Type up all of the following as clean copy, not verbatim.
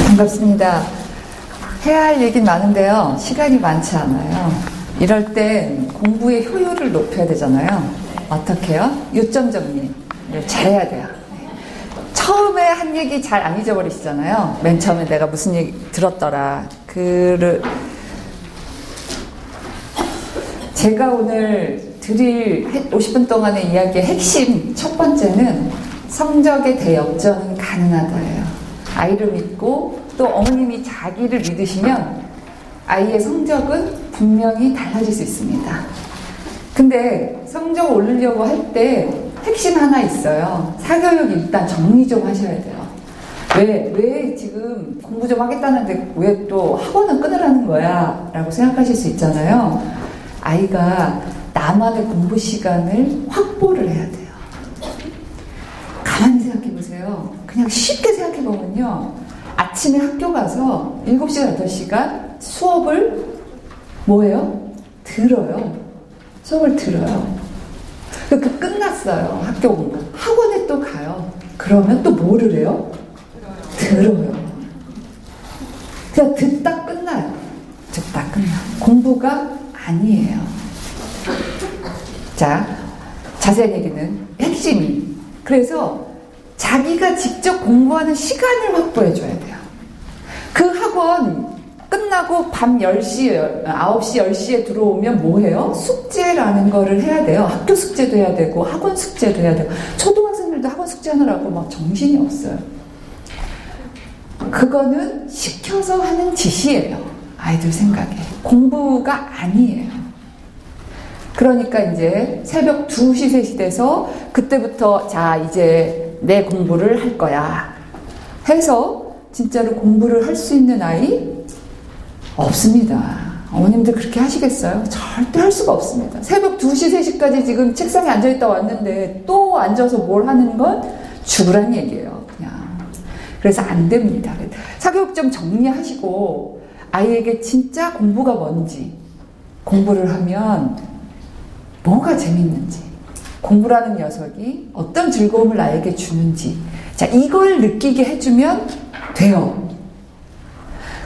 반갑습니다. 해야 할 얘기는 많은데요. 시간이 많지 않아요. 이럴 땐 공부의 효율을 높여야 되잖아요. 어떻게 해요? 요점 정리를 잘해야 돼요. 처음에 한 얘기 잘 안 잊어버리시잖아요. 맨 처음에 내가 무슨 얘기 들었더라. 제가 오늘 드릴 50분 동안의 이야기의 핵심 첫 번째는 성적의 대역전은 가능하다예요. 아이를 믿고 또 어머님이 자기를 믿으시면 아이의 성적은 분명히 달라질 수 있습니다. 근데 성적을 오르려고 할 때 핵심 하나 있어요. 사교육 일단 정리 좀 하셔야 돼요. 왜 지금 공부 좀 하겠다는데 왜 또 학원은 끊으라는 거야? 라고 생각하실 수 있잖아요. 아이가 나만의 공부 시간을 확보를 해야 돼요. 가만히 생각해 보세요. 그냥 쉽게 생각해 보면요. 아침에 학교 가서 7시간, 8시간 수업을 뭐예요? 들어요. 수업을 들어요. 그 끝났어요. 학교 공부. 학원에 또 가요. 그러면 또 뭐를 해요? 들어요. 그냥 듣다 끝나요. 듣다 끝나요. 공부가 아니에요. 자, 자세한 얘기는 핵심이. 그래서 자기가 직접 공부하는 시간을 확보해 줘야 돼요. 그 학원 끝나고 밤 10시, 9시, 10시에 들어오면 뭐 해요? 숙제라는 거를 해야 돼요. 학교 숙제도 해야 되고 학원 숙제도 해야 되고 초등학생들도 학원 숙제하느라고 막 정신이 없어요. 그거는 시켜서 하는 짓이에요. 아이들 생각에. 공부가 아니에요. 그러니까 이제 새벽 2시, 3시 돼서 그때부터 자 이제 내 공부를 할 거야 해서 진짜로 공부를 할 수 있는 아이? 없습니다. 어머님들 그렇게 하시겠어요? 절대 할 수가 없습니다. 새벽 2시, 3시까지 지금 책상에 앉아있다 왔는데 또 앉아서 뭘 하는 건 죽으란 얘기예요. 그냥. 그래서 안 됩니다. 사교육 좀 정리하시고 아이에게 진짜 공부가 뭔지, 공부를 하면 뭐가 재밌는지, 공부라는 녀석이 어떤 즐거움을 나에게 주는지, 자, 이걸 느끼게 해주면 돼요.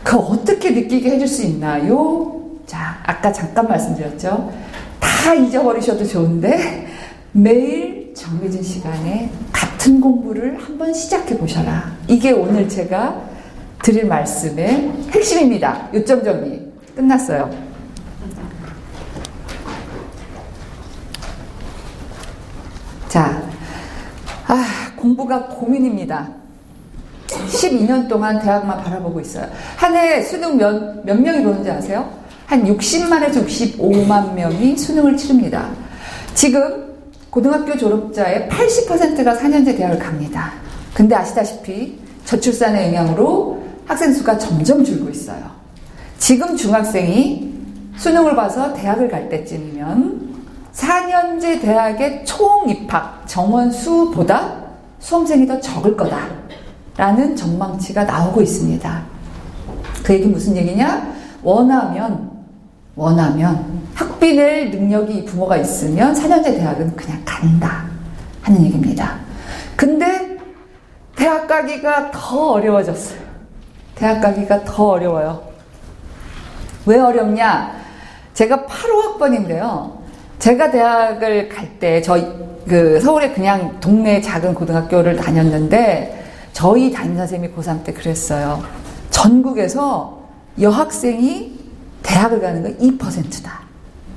그 어떻게 느끼게 해줄 수 있나요? 자, 아까 잠깐 말씀드렸죠. 다 잊어버리셔도 좋은데 매일 정해진 시간에 같은 공부를 한번 시작해 보셔라. 이게 오늘 제가 드릴 말씀의 핵심입니다. 요점 정리 끝났어요. 자, 공부가 고민입니다. 12년 동안 대학만 바라보고 있어요. 한 해 수능 몇 명이 보는지 아세요? 한 60만에서 65만 명이 수능을 치릅니다. 지금 고등학교 졸업자의 80%가 4년제 대학을 갑니다. 근데 아시다시피 저출산의 영향으로 학생 수가 점점 줄고 있어요. 지금 중학생이 수능을 봐서 대학을 갈 때쯤이면 4년제 대학의 총 입학 정원 수보다 수험생이 더 적을 거다 라는 전망치가 나오고 있습니다. 그 얘기 무슨 얘기냐? 원하면 학비 낼 능력이 부모가 있으면 4년제 대학은 그냥 간다 하는 얘기입니다. 근데 대학 가기가 더 어려워졌어요. 대학 가기가 더 어려워요. 왜 어렵냐? 제가 8호 학번인데요. 제가 대학을 갈 때 서울에 그냥 동네 작은 고등학교를 다녔는데 저희 담임선생님이 고3 때 그랬어요. 전국에서 여학생이 대학을 가는 건 2%다.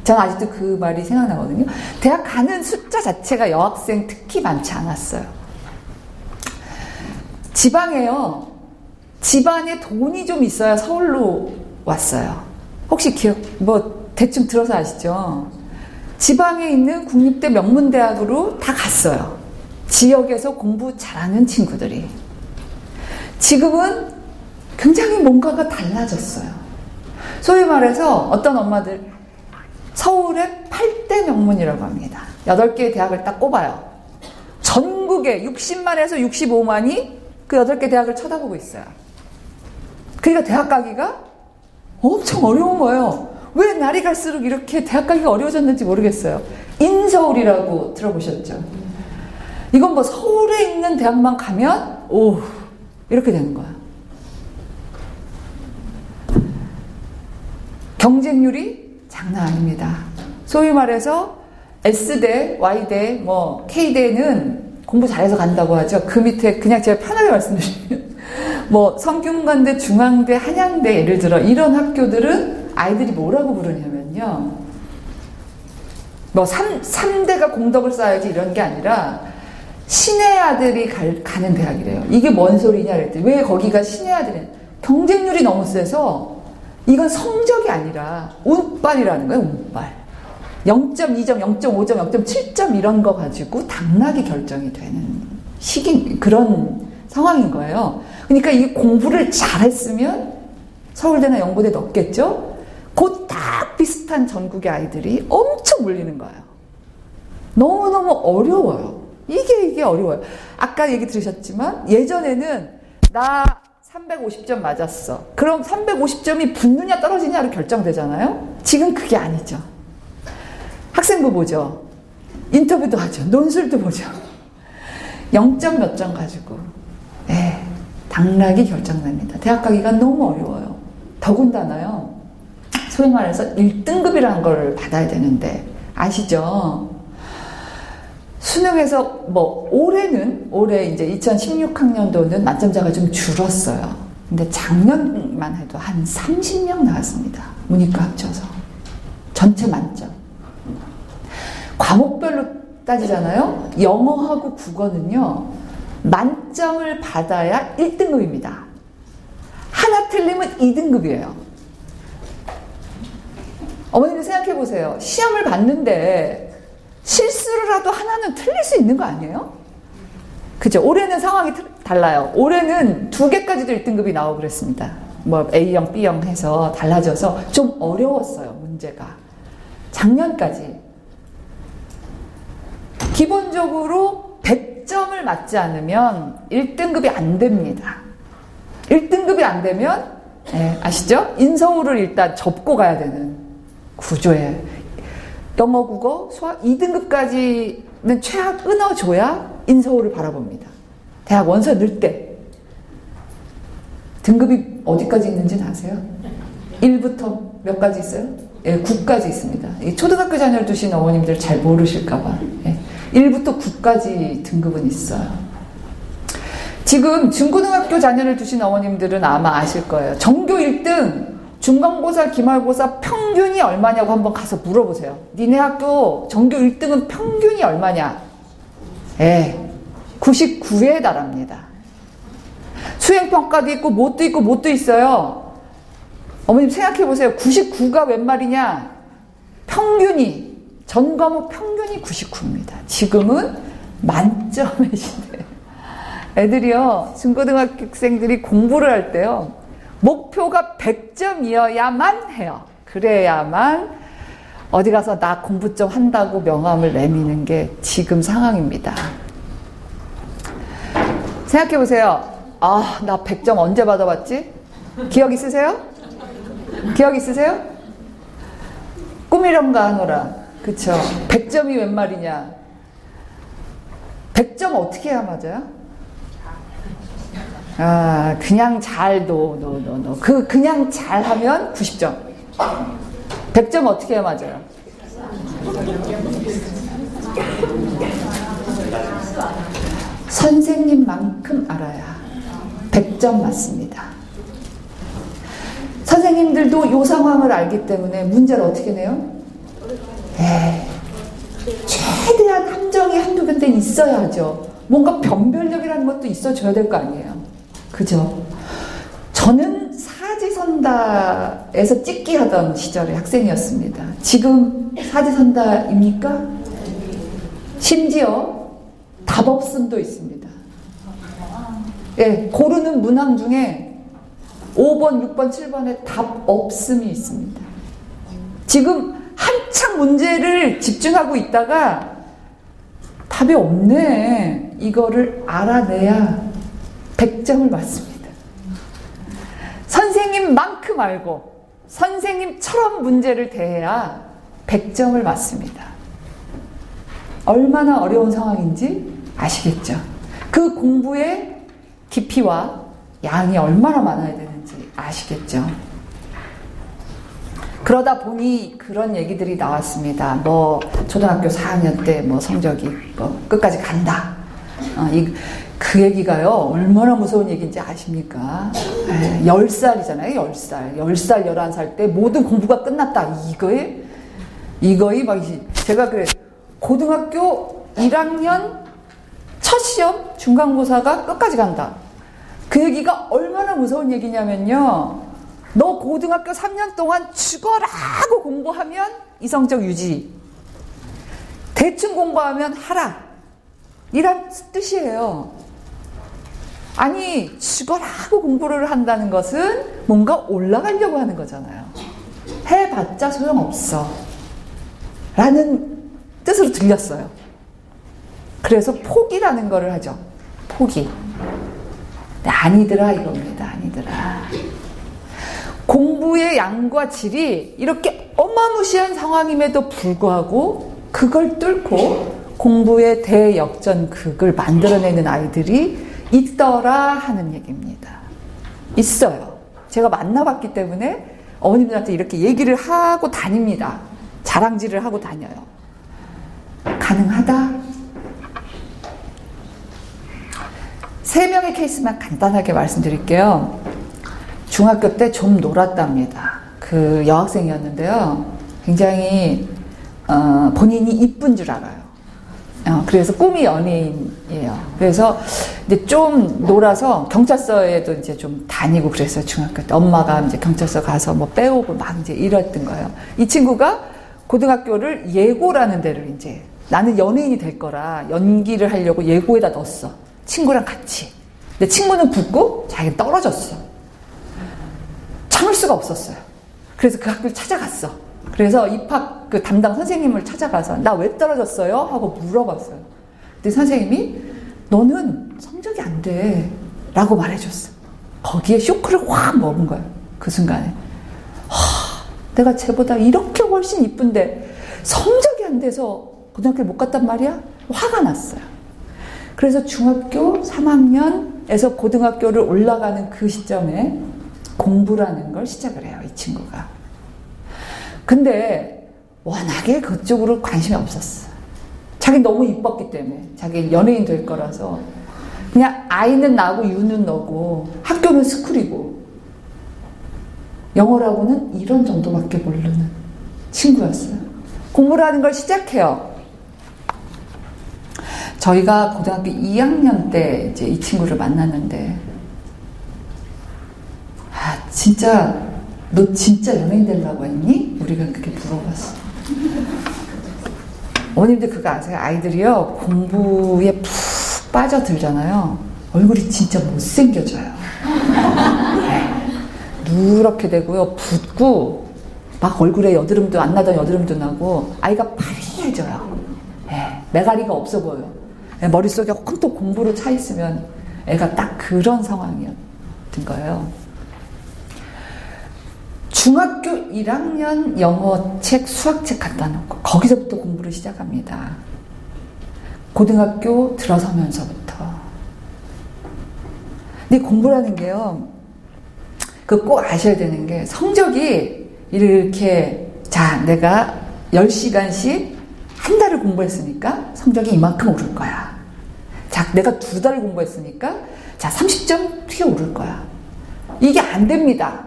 저는 아직도 그 말이 생각나거든요. 대학 가는 숫자 자체가 여학생 특히 많지 않았어요. 지방에요. 집안에 돈이 좀 있어야 서울로 왔어요. 혹시 대충 들어서 아시죠? 지방에 있는 국립대 명문대학으로 다 갔어요. 지역에서 공부 잘하는 친구들이. 지금은 굉장히 뭔가가 달라졌어요. 소위 말해서 어떤 엄마들 서울의 8대 명문이라고 합니다. 8개의 대학을 딱 꼽아요. 전국에 60만에서 65만이 그 8개 대학을 쳐다보고 있어요. 그러니까 대학 가기가 엄청 어려운 거예요. 왜 날이 갈수록 이렇게 대학 가기가 어려워졌는지 모르겠어요. 인서울이라고 들어보셨죠? 이건 뭐 서울에 있는 대학만 가면 이렇게 되는 거야. 경쟁률이 장난 아닙니다. 소위 말해서 S대, Y대, 뭐 K대는 공부 잘해서 간다고 하죠. 그 밑에 그냥 제가 편하게 말씀드리면 뭐 성균관대, 중앙대, 한양대 예를 들어 이런 학교들은 아이들이 뭐라고 부르냐면요. 뭐 3대가 공덕을 쌓아야지 이런 게 아니라 신의 아들이 가는 대학이래요. 이게 뭔 소리냐 그랬더니 왜 거기가 신의 아들이냐. 경쟁률이 너무 세서 이건 성적이 아니라 운빨이라는 거예요. 운빨. 0.2점, 0.5점, 0.7점 이런 거 가지고 당락이 결정이 되는 그런 상황인 거예요. 그러니까 이 공부를 잘했으면 서울대나 연고대 넣겠죠? 그 딱 비슷한 전국의 아이들이 엄청 몰리는 거예요. 너무너무 어려워요. 이게 어려워요. 아까 얘기 들으셨지만 예전에는 나 350점 맞았어. 그럼 350점이 붙느냐 떨어지냐로 결정되잖아요. 지금 그게 아니죠. 학생부 보죠. 인터뷰도 하죠. 논술도 보죠. 0점 몇 점 가지고 당락이 결정납니다. 대학 가기가 너무 어려워요. 더군다나요. 소위 말해서 1등급이라는 걸 받아야 되는데 아시죠? 수능에서 뭐 올해 이제 2016학년도는 만점자가 좀 줄었어요. 근데 작년만 해도 한 30명 나왔습니다. 문이과 합쳐서. 전체 만점. 과목별로 따지잖아요. 영어하고 국어는요. 만점을 받아야 1등급입니다. 하나 틀리면 2등급이에요. 어머님들 생각해 보세요. 시험을 봤는데 실수라도 하나는 틀릴 수 있는 거 아니에요? 그죠? 올해는 상황이 달라요. 올해는 2개까지도 1등급이 나오고 그랬습니다. 뭐 A형, B형 해서 달라져서 좀 어려웠어요. 문제가. 작년까지. 기본적으로 100점을 맞지 않으면 1등급이 안 됩니다. 1등급이 안 되면 아시죠? 인서울을 일단 접고 가야 되는 구조예요. 영어, 국어, 수학 2등급까지는 최악 끊어줘야 인서울을 바라봅니다. 대학 원서 넣을 때 등급이 어디까지 있는지는 아세요? 1부터 몇 가지 있어요? 9까지 있습니다. 초등학교 자녀를 두신 어머님들 잘 모르실까봐 1부터 9까지 등급은 있어요. 지금 중고등학교 자녀를 두신 어머님들은 아마 아실 거예요. 전교 1등 중간고사, 기말고사 평균이 얼마냐고 한번 가서 물어보세요. 니네 학교 전교 1등은 평균이 얼마냐? 99에 달합니다. 수행평가도 있고 뭣도 있어요. 어머님 생각해보세요. 99가 웬 말이냐? 평균이, 전 과목 평균이 99입니다. 지금은 만점의 시대. 애들이요, 중고등학생들이 공부를 할 때요, 목표가 100점이어야만 해요. 그래야만 어디 가서 나 공부 좀 한다고 명함을 내미는 게 지금 상황입니다. 생각해보세요. 아, 나 100점 언제 받아봤지? 기억 있으세요? 기억 있으세요? 꿈이런가 하노라. 그쵸? 100점이 웬 말이냐? 100점 어떻게 해야 맞아요? 아, 그냥 그냥 잘 하면 90점. 100점 어떻게 해야 맞아요? 선생님만큼 알아야 100점 맞습니다. 선생님들도 이 상황을 알기 때문에 문제를 어떻게 내요? 최대한 함정이 한두 군데 있어야죠. 뭔가 변별력이라는 것도 있어줘야 될 거 아니에요. 그죠? 저는 사지선다에서 찍기 하던 시절의 학생이었습니다. 지금 사지선다입니까? 심지어 답없음도 있습니다. 고르는 문항 중에 5번, 6번, 7번에 답없음이 있습니다. 지금 한창 문제를 집중하고 있다가 답이 없네. 이거를 알아내야 100점을 맞습니다. 선생님만큼 알고 선생님처럼 문제를 대해야 100점을 맞습니다. 얼마나 어려운 상황인지 아시겠죠? 그 공부의 깊이와 양이 얼마나 많아야 되는지 아시겠죠? 그러다 보니 그런 얘기들이 나왔습니다. 뭐 초등학교 4학년 때 뭐 성적이 뭐 끝까지 간다. 그 얘기가요 얼마나 무서운 얘기인지 아십니까? 10살이잖아요. 10살, 11살 때 모든 공부가 끝났다. 이거이 막 제가 그래 고등학교 1학년 첫 시험 중간고사가 끝까지 간다. 그 얘기가 얼마나 무서운 얘기냐면요. 너 고등학교 3년 동안 죽어라고 공부하면 이성적 유지. 대충 공부하면 하락. 이란 뜻이에요. 아니, 죽어라고 공부를 한다는 것은 뭔가 올라가려고 하는 거잖아요. 해봤자 소용없어. 라는 뜻으로 들렸어요. 그래서 포기라는 거를 하죠. 포기. 아니더라 이겁니다. 아니더라. 공부의 양과 질이 이렇게 어마무시한 상황임에도 불구하고 그걸 뚫고 공부의 대역전극을 만들어내는 아이들이 있더라 하는 얘기입니다. 있어요. 제가 만나봤기 때문에 어머님들한테 이렇게 얘기를 하고 다닙니다. 자랑질을 하고 다녀요. 가능하다? 3명의 케이스만 간단하게 말씀드릴게요. 중학교 때 좀 놀았답니다. 그 여학생이었는데요. 굉장히 본인이 이쁜 줄 알아요. 그래서 꿈이 연예인이에요. 그래서 이제 좀 놀아서 경찰서에도 이제 좀 다니고 그랬어요. 중학교 때 엄마가 이제 경찰서 가서 뭐 빼오고 막 이제 이랬던 거예요. 이 친구가 고등학교를 예고라는 데를 이제 나는 연예인이 될 거라 연기를 하려고 예고에다 넣었어. 친구랑 같이. 근데 친구는 붙고 자기는 떨어졌어. 참을 수가 없었어요. 그래서 그 학교를 찾아갔어. 그래서 입학 그 담당 선생님을 찾아가서 나 왜 떨어졌어요? 하고 물어봤어요. 근데 선생님이 너는 성적이 안 돼. 라고 말해줬어. 거기에 쇼크를 확 먹은 거예요. 그 순간에. 내가 쟤보다 이렇게 훨씬 이쁜데 성적이 안 돼서 고등학교를 못 갔단 말이야? 화가 났어요. 그래서 중학교 3학년에서 고등학교를 올라가는 그 시점에 공부라는 걸 시작을 해요. 이 친구가. 근데 워낙에 그쪽으로 관심이 없었어. 자기 너무 이뻤기 때문에. 자기 연예인 될 거라서. 그냥 아이는 나고 유는 너고 학교는 스쿨이고 영어라고는 이런 정도밖에 모르는 친구였어요. 공부라는 걸 시작해요. 저희가 고등학교 2학년 때 이제 이 친구를 만났는데 진짜 너 진짜 연예인 되려고 했니? 우리가 그렇게 물어봤어. 어머님들 그거 아세요? 아이들이요 공부에 푹 빠져들잖아요. 얼굴이 진짜 못생겨져요. 네. 누렇게 되고요. 붓고 막 얼굴에 여드름도 안 나던 여드름도 나고 아이가 파리해져요. 네. 매가리가 없어 보여요. 네. 머릿속에 혼돈 공부로 차 있으면 애가 딱 그런 상황이었던 거예요. 중학교 1학년 영어책, 수학책 갖다 놓고 거기서부터 공부를 시작합니다. 고등학교 들어서면서부터. 근데 공부라는 게요. 그 꼭 아셔야 되는 게 성적이 이렇게 자 내가 10시간씩 한 달을 공부했으니까 성적이 이만큼 오를 거야. 자 내가 2달을 공부했으니까 자 30점 튀어 오를 거야. 이게 안 됩니다.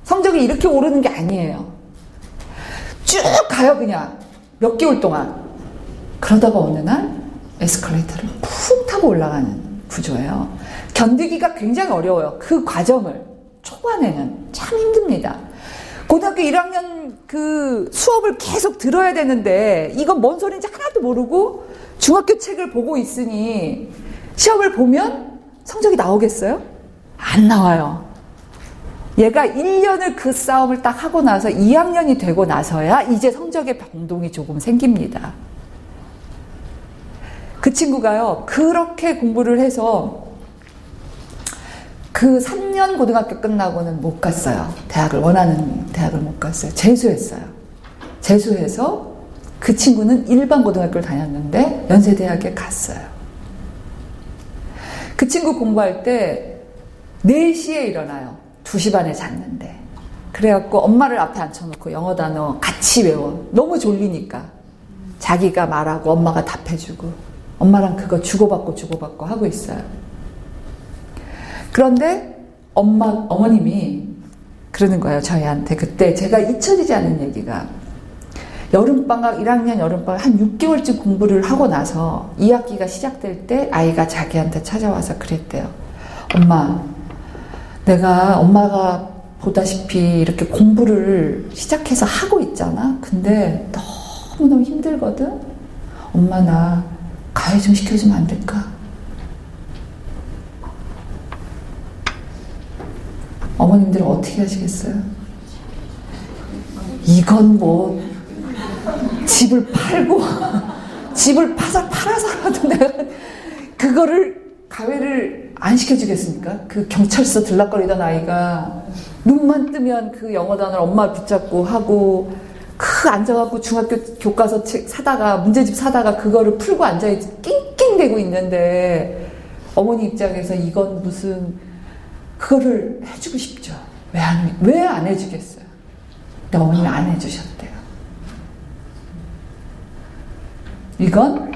성적이 이렇게 오르는 게 아니에요. 쭉 가요 그냥 몇 개월 동안. 그러다가 어느 날 에스컬레이터를 푹 타고 올라가는 구조예요. 견디기가 굉장히 어려워요. 그 과정을 초반에는 참 힘듭니다. 고등학교 1학년 그 수업을 계속 들어야 되는데 이건 뭔 소리인지 하나도 모르고 중학교 책을 보고 있으니 시험을 보면 성적이 나오겠어요? 안 나와요. 얘가 1년을 그 싸움을 딱 하고 나서 2학년이 되고 나서야 이제 성적의 변동이 조금 생깁니다. 그 친구가요, 그렇게 공부를 해서 그 3년 고등학교 끝나고는 못 갔어요. 대학을, 원하는 대학을 못 갔어요. 재수했어요. 재수해서 그 친구는 일반 고등학교를 다녔는데 연세대학에 갔어요. 그 친구 공부할 때 4시에 일어나요. 2시 반에 잤는데. 그래갖고 엄마를 앞에 앉혀놓고 영어 단어 같이 외워. 너무 졸리니까. 자기가 말하고 엄마가 답해주고 엄마랑 그거 주고받고 하고 있어요. 그런데 어머님이 그러는 거예요. 저희한테. 그때 제가 잊혀지지 않는 얘기가, 여름방학, 1학년 여름방학 한 6개월쯤 공부를 하고 나서 2학기가 시작될 때 아이가 자기한테 찾아와서 그랬대요. 엄마, 내가 엄마가 보다시피 이렇게 공부를 시작해서 하고 있잖아. 근데 너무너무 힘들거든. 엄마, 나 가해 좀 시켜주면 안 될까? 어머님들은 어떻게 하시겠어요? 이건 뭐 집을 팔고 집을 팔아서라도 내가 그거를 가해를 안 시켜주겠습니까? 그 경찰서 들락거리던 아이가 눈만 뜨면 그 영어 단어를 엄마 붙잡고 하고, 앉아갖고 중학교 교과서 책 사다가 문제집 사다가 그거를 풀고 앉아있지 낑낑대고 있는데, 어머니 입장에서 이건 무슨, 그거를 해주고 싶죠. 왜 안 해주겠어요? 근데 어머님이 안 해주셨대요. 이건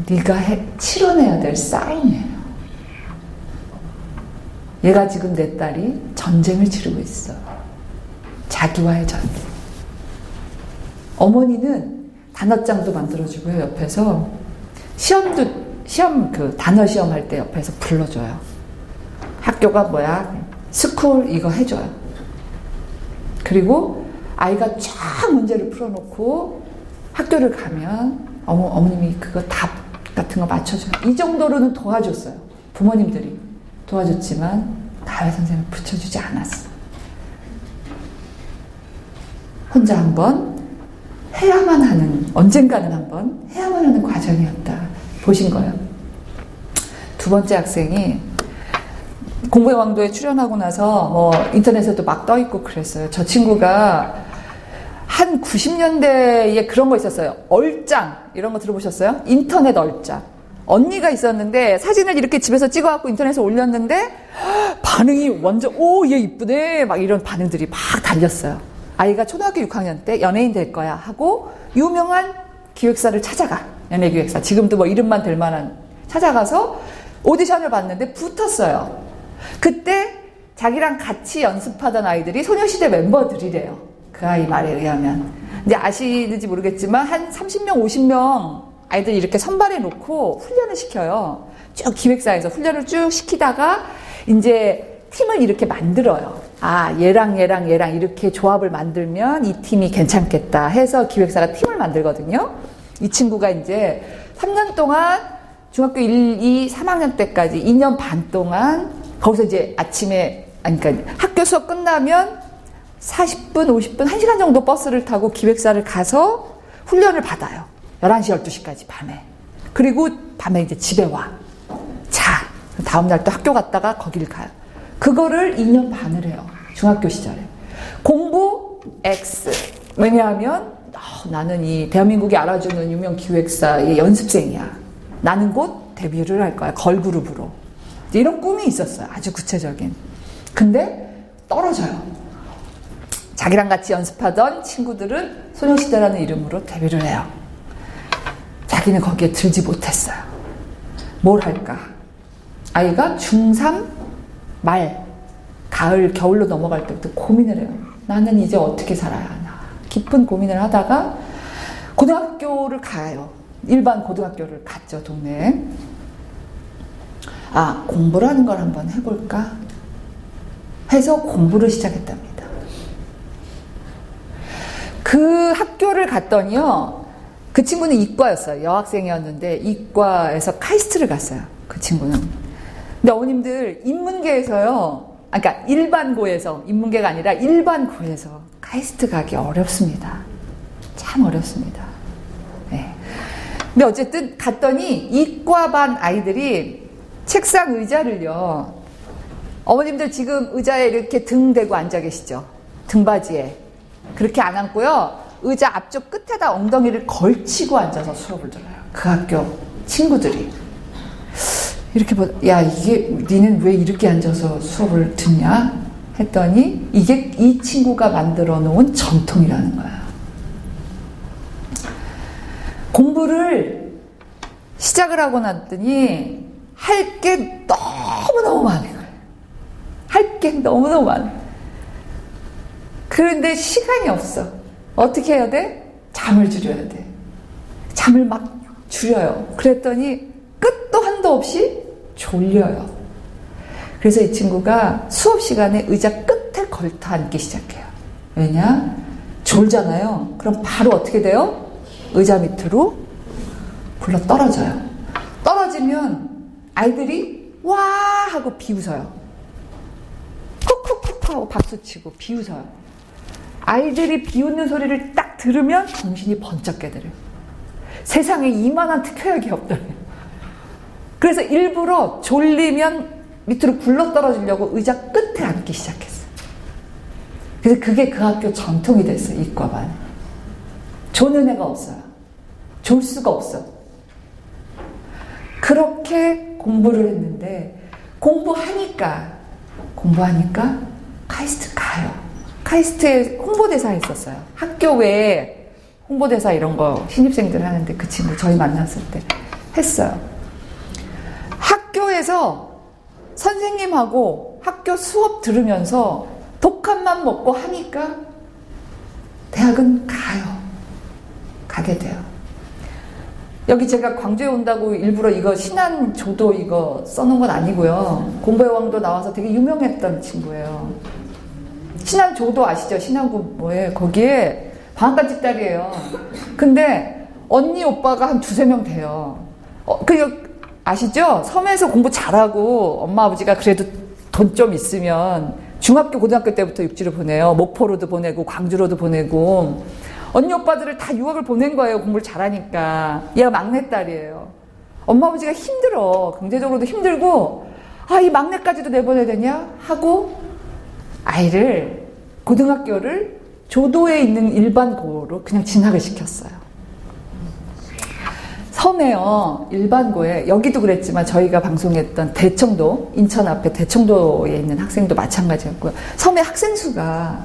네가 치러내야 될 사인이에요. 얘가 지금 내 딸이 전쟁을 치르고 있어. 자기와의 전쟁. 어머니는 단어장도 만들어주고요. 옆에서 시험 단어 시험 할 때 옆에서 불러줘요. 학교가 뭐야? 스쿨 이거 해줘요. 그리고 아이가 쫙 문제를 풀어놓고 학교를 가면 어머님이 그거 답 같은 거 맞춰줘요. 이 정도로는 도와줬어요. 부모님들이 도와줬지만 가해 선생님을 붙여주지 않았어. 혼자 한번 해야만 하는, 언젠가는 한번 해야만 하는 과정이었다. 보신 거예요. 두 번째 학생이 공부의 왕도에 출연하고 나서 인터넷에도 막 떠있고 그랬어요. 저 친구가 한 90년대에 그런 거 있었어요. 얼짱 이런 거 들어보셨어요? 인터넷 얼짱. 언니가 있었는데 사진을 이렇게 집에서 찍어갖고 인터넷에 올렸는데 반응이 완전 얘 이쁘네 막 이런 반응들이 막 달렸어요. 아이가 초등학교 6학년 때 연예인 될 거야 하고 유명한 기획사를 찾아가. 연예기획사. 지금도 뭐 이름만 될 만한 찾아가서 오디션을 봤는데 붙었어요. 그때 자기랑 같이 연습하던 아이들이 소녀시대 멤버들이래요. 그 아이 말에 의하면. 근데 아시는지 모르겠지만 한 30명, 50명 아이들이 이렇게 선발해 놓고 훈련을 시켜요. 쭉 기획사에서 훈련을 쭉 시키다가 이제 팀을 이렇게 만들어요. 얘랑 이렇게 조합을 만들면 이 팀이 괜찮겠다 해서 기획사가 팀을 만들거든요. 이 친구가 이제 3년 동안 중학교 1, 2, 3학년 때까지 2년 반 동안 거기서 이제 아침에, 그러니까 학교 수업 끝나면 40분, 50분, 1시간 정도 버스를 타고 기획사를 가서 훈련을 받아요. 11시, 12시까지 밤에. 그리고 밤에 이제 집에 와. 자, 다음날 또 학교 갔다가 거기를 가요. 그거를 2년 반을 해요. 중학교 시절에. 공부 X. 왜냐하면 나는 이 대한민국이 알아주는 유명 기획사의 연습생이야. 나는 곧 데뷔를 할 거야. 걸그룹으로. 이런 꿈이 있었어요. 아주 구체적인. 근데 떨어져요. 자기랑 같이 연습하던 친구들은 소녀시대라는 이름으로 데뷔를 해요. 자기는 거기에 들지 못했어요. 뭘 할까? 아이가 중3 말, 가을, 겨울로 넘어갈 때부터 고민을 해요. 나는 이제 어떻게 살아야 하나. 깊은 고민을 하다가 고등학교를 가요. 일반 고등학교를 갔죠, 동네에. 공부라는 걸 한번 해볼까? 해서 공부를 시작했답니다. 그 학교를 갔더니요, 그 친구는 이과였어요. 여학생이었는데 이과에서 카이스트를 갔어요. 그 친구는. 근데 어머님들 인문계에서요, 그러니까 일반고에서, 인문계가 아니라 일반고에서 카이스트 가기 어렵습니다. 참 어렵습니다. 네. 근데 어쨌든 갔더니 이과반 아이들이 책상 의자를요, 어머님들 지금 의자에 이렇게 등 대고 앉아 계시죠? 등받이에. 그렇게 안 앉고요, 의자 앞쪽 끝에다 엉덩이를 걸치고 앉아서 수업을 들어요. 그 학교 친구들이. 이렇게 야, 이게 니는 왜 이렇게 앉아서 수업을 듣냐? 했더니 이게 이 친구가 만들어 놓은 전통이라는 거야. 공부를 시작을 하고 났더니 할 게 너무너무 많은 거예요. 할 게 너무너무 많아. 그런데 시간이 없어. 어떻게 해야 돼? 잠을 줄여야 돼. 잠을 막 줄여요. 그랬더니 끝도 한도 없이 졸려요. 그래서 이 친구가 수업 시간에 의자 끝에 걸터 앉기 시작해요. 왜냐? 졸잖아요. 그럼 바로 어떻게 돼요? 의자 밑으로 굴러 떨어져요. 떨어지면 아이들이 와 하고 비웃어요. 쿡쿡쿡 하고 박수치고 비웃어요. 아이들이 비웃는 소리를 딱 들으면 정신이 번쩍 깨들어요. 세상에 이만한 특효약이 없더래요. 그래서 일부러 졸리면 밑으로 굴러떨어지려고 의자 끝에 앉기 시작했어요. 그래서 그게 그 학교 전통이 됐어요. 이과반. 조는 애가 없어요. 졸 수가 없어. 그렇게 공부를 했는데 공부하니까 카이스트 가요. 카이스트에 홍보대사 했었어요. 학교 외에 홍보대사 이런 거 신입생들 하는데 그 친구 저희 만났을 때 했어요. 학교에서 선생님하고 학교 수업 들으면서 독학만 먹고 하니까 대학은 가게 돼요. 여기 제가 광주에 온다고 일부러 이거 신안조도 이거 써놓은 건 아니고요. 공부의 왕도 나와서 되게 유명했던 친구예요. 신안조도 아시죠? 신안고 뭐예요? 거기에 방앗간 집딸이에요. 근데 언니 오빠가 한 두세 명 돼요. 아시죠? 섬에서 공부 잘하고 엄마 아버지가 그래도 돈 좀 있으면 중학교 고등학교 때부터 육지로 보내요. 목포로도 보내고 광주로도 보내고 언니 오빠들을 다 유학을 보낸 거예요. 공부를 잘하니까. 얘가 막내딸이에요. 엄마 아버지가 힘들어. 경제적으로도 힘들고 이 막내까지도 내보내야 되냐? 하고 아이를 고등학교를 조도에 있는 일반고로 그냥 진학을 시켰어요. 섬에요. 일반고에 여기도 그랬지만 저희가 방송했던 대청도 인천 앞에 대청도에 있는 학생도 마찬가지였고요. 섬의 학생 수가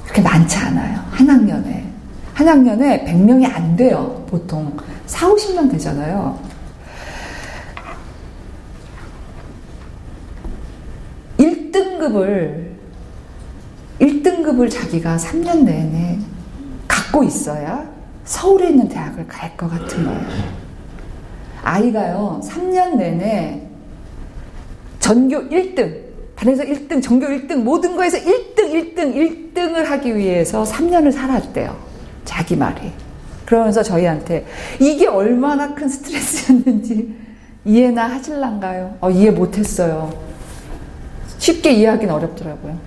그렇게 많지 않아요. 한 학년에 100명이 안 돼요. 보통 40-50명 되잖아요. 1등급을 자기가 3년 내내 갖고 있어야 서울에 있는 대학을 갈 것 같은 거예요. 아이가요, 3년 내내 전교 1등, 반에서 1등, 전교 1등, 모든 거에서 1등을 하기 위해서 3년을 살았대요. 자기 말이. 그러면서 저희한테 이게 얼마나 큰 스트레스였는지 이해나 하실란가요? 이해 못했어요. 쉽게 이해하기는 어렵더라고요.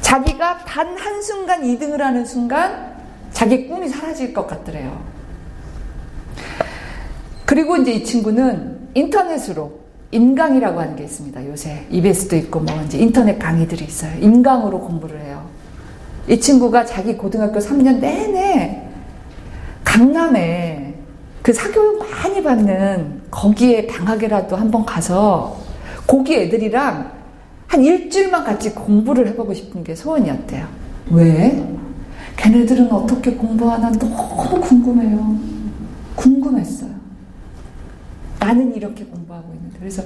자기가 단 한순간 2등을 하는 순간 자기 꿈이 사라질 것 같더래요. 그리고 이제 이 친구는 인터넷으로 임강이라고 하는 게 있습니다. 요새 EBS도 있고 뭐 이제 인터넷 강의들이 있어요. 임강으로 공부를 해요. 이 친구가 자기 고등학교 3년 내내 강남에 그 사교육 많이 받는 거기에 방학이라도 한번 가서 거기 애들이랑 한 일주일만 같이 공부를 해보고 싶은 게 소원이었대요. 왜? 걔네들은 어떻게 공부하나 너무 궁금해요. 궁금했어요. 나는 이렇게 공부하고 있는데. 그래서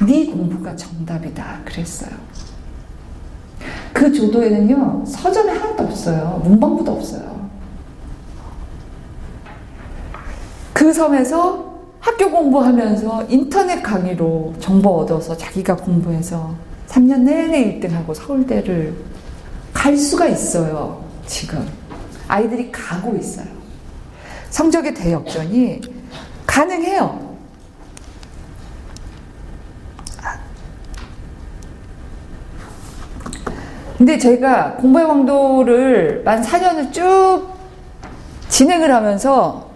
네 공부가 정답이다 그랬어요. 그 조도에는요, 서점이 하나도 없어요. 문방구도 없어요. 그 섬에서 학교 공부하면서 인터넷 강의로 정보 얻어서 자기가 공부해서 3년 내내 1등하고 서울대를 갈 수가 있어요. 지금 아이들이 가고 있어요. 성적의 대역전이 가능해요. 근데 제가 공부의 왕도를 만 4년을 쭉 진행을 하면서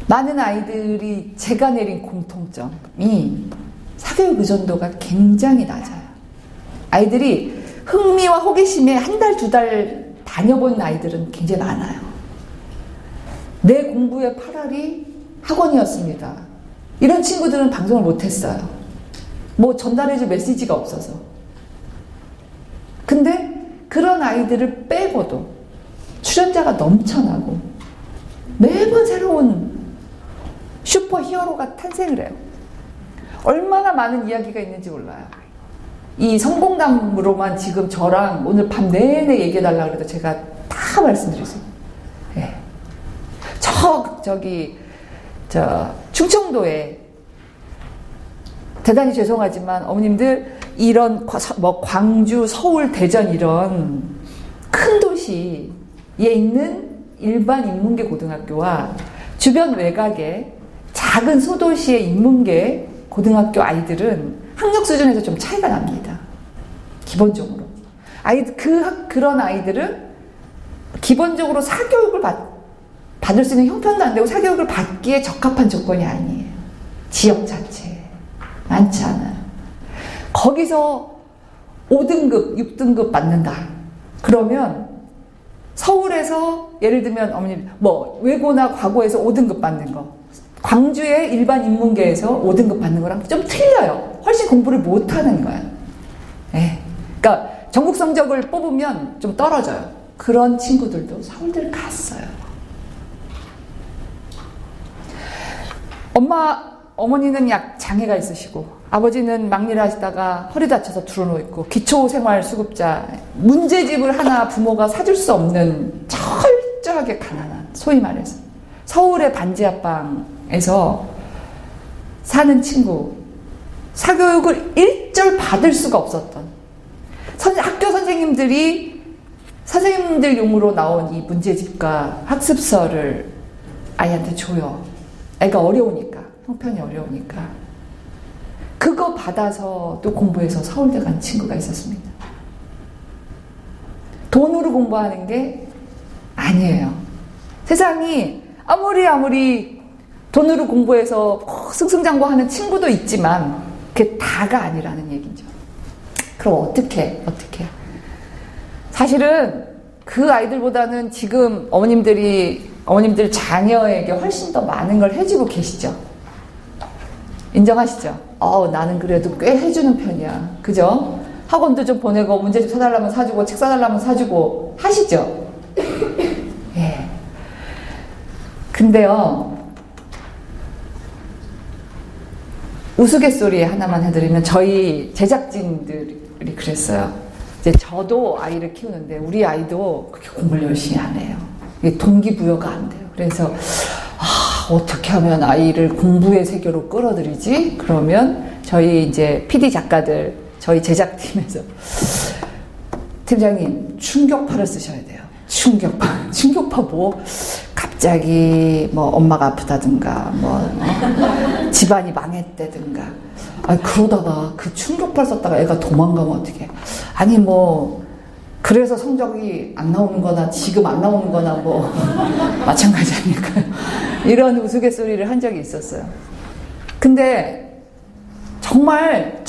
많은 아이들이 제가 내린 공통점이 사교육 의존도가 굉장히 낮아요. 아이들이 흥미와 호기심에 한 달, 2달 다녀본 아이들은 굉장히 많아요. 내 공부의 8알이 학원이었습니다. 이런 친구들은 방송을 못했어요. 뭐 전달해줄 메시지가 없어서. 근데 그런 아이들을 빼고도 출연자가 넘쳐나고 매번 새로운 슈퍼 히어로가 탄생을 해요. 얼마나 많은 이야기가 있는지 몰라요. 이 성공담으로만 지금 저랑 오늘 밤 내내 얘기해달라고 해도 제가 다 말씀드렸어요. 예. 충청도에 대단히 죄송하지만 어머님들 이런 광주, 서울, 대전 이런 큰 도시에 있는 일반 인문계 고등학교와 주변 외곽의 작은 소도시의 인문계 고등학교 아이들은 학력 수준에서 좀 차이가 납니다. 기본적으로. 그런 아이들은 기본적으로 사교육을 받을 수 있는 형편도 안 되고 사교육을 받기에 적합한 조건이 아니에요. 지역 자체에. 많지 않아요. 거기서 5등급, 6등급 받는다. 그러면 서울에서 예를 들면 어머님 외고나 과고에서 5등급 받는 거, 광주의 일반 인문계에서 5등급 받는 거랑 좀 틀려요. 훨씬 공부를 못하는 거예요. 네. 그러니까 전국 성적을 뽑으면 좀 떨어져요. 그런 친구들도 서울대를 갔어요. 어머니는 장애가 있으시고 아버지는 막일을 하시다가 허리 다쳐서 들어누워 있고 기초생활수급자, 문제집을 하나 부모가 사줄 수 없는 철저하게 가난한, 소위 말해서 서울의 반지하방에서 사는 친구, 사교육을 일절 받을 수가 없었던 학교 선생님들 용으로 나온 이 문제집과 학습서를 아이한테 줘요. 애가 어려우니까, 형편이 어려우니까. 그거 받아서 또 공부해서 서울대 간 친구가 있었습니다. 돈으로 공부하는 게 아니에요. 세상이 아무리 돈으로 공부해서 승승장구하는 친구도 있지만 그게 다가 아니라는 얘기죠. 그럼 어떻게? 사실은 그 아이들보다는 지금 어머님들 자녀에게 훨씬 더 많은 걸 해주고 계시죠. 인정하시죠? 나는 그래도 꽤 해주는 편이야. 그죠? 학원도 좀 보내고 문제집 사달라면 사주고 책 사달라면 사주고 하시죠? 예. 근데요, 우스갯소리 하나만 해드리면 저희 제작진들이 그랬어요. 이제 저도 아이를 키우는데 우리 아이도 그렇게 공부를 열심히 안 해요. 이게 동기부여가 안 돼요. 그래서 어떻게 하면 아이를 공부의 세계로 끌어들이지? 그러면 저희 이제 PD 작가들, 저희 제작팀에서 팀장님 충격파를 쓰셔야 돼요. 충격파 갑자기 엄마가 아프다든가 집안이 망했다든가. 그러다가 그 충격파를 썼다가 애가 도망가면 어떡해. 그래서 성적이 안 나오는 거나 지금 안 나오는 거나 마찬가지 아닐까요? 이런 우스갯소리를 한 적이 있었어요. 근데 정말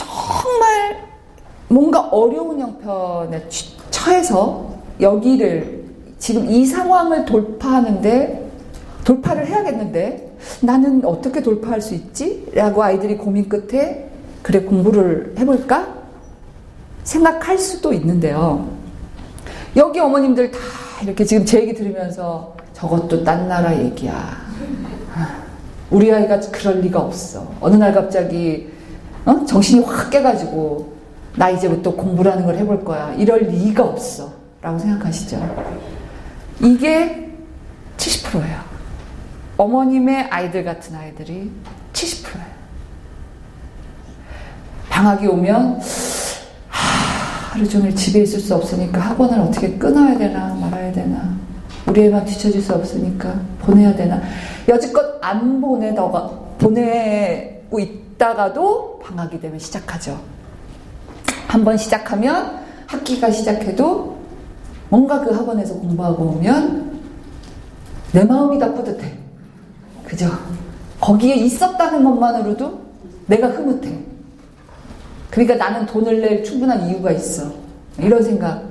뭔가 어려운 형편에 처해서 여기를 지금 이 상황을 돌파를 해야겠는데 나는 어떻게 돌파할 수 있지? 라고 아이들이 고민 끝에 그래 공부를 해볼까? 생각할 수도 있는데요. 여기 어머님들 다 이렇게 지금 제 얘기 들으면서 저것도 딴 나라 얘기야. 우리 아이가 그럴 리가 없어. 어느 날 갑자기 정신이 확 깨가지고 나 이제부터 공부라는 걸 해볼 거야. 이럴 리가 없어. 라고 생각하시죠? 이게 70%예요. 어머님의 아이들 같은 아이들이 70%예요. 방학이 오면 하루 종일 집에 있을 수 없으니까 학원을 어떻게 끊어야 되나 말아야 되나, 우리 애만 뒤처질 수 없으니까 보내야 되나, 여지껏 안 보내고 있다가도 방학이 되면 시작하죠. 한번 시작하면 학기가 시작해도 뭔가 그 학원에서 공부하고 오면 내 마음이 다 뿌듯해. 그죠? 거기에 있었다는 것만으로도 내가 흐뭇해. 그러니까 나는 돈을 낼 충분한 이유가 있어. 이런 생각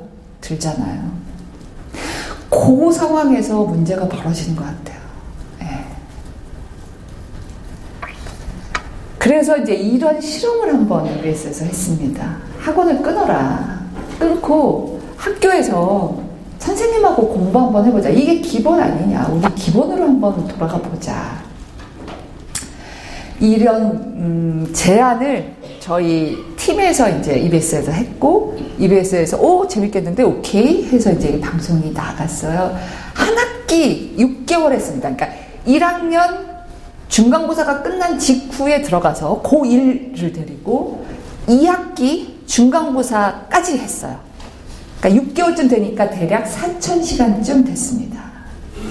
들잖아요. 그 상황에서 문제가 벌어지는 것 같아요. 네. 그래서 이제 이런 실험을 한번 EBS에서 했습니다. 학원을 끊어라. 끊고 학교에서 선생님하고 공부 한번 해보자. 이게 기본 아니냐. 우리 기본으로 한번 돌아가 보자. 이런 제안을 저희 팀에서 이제 EBS에서 했고, EBS에서 오 재밌겠는데 오케이 해서 이제 방송이 나갔어요. 한 학기 6개월 했습니다. 그러니까 1학년 중간고사가 끝난 직후에 들어가서 고1을 데리고 2학기 중간고사까지 했어요. 그러니까 6개월쯤 되니까 대략 4,000시간쯤 됐습니다.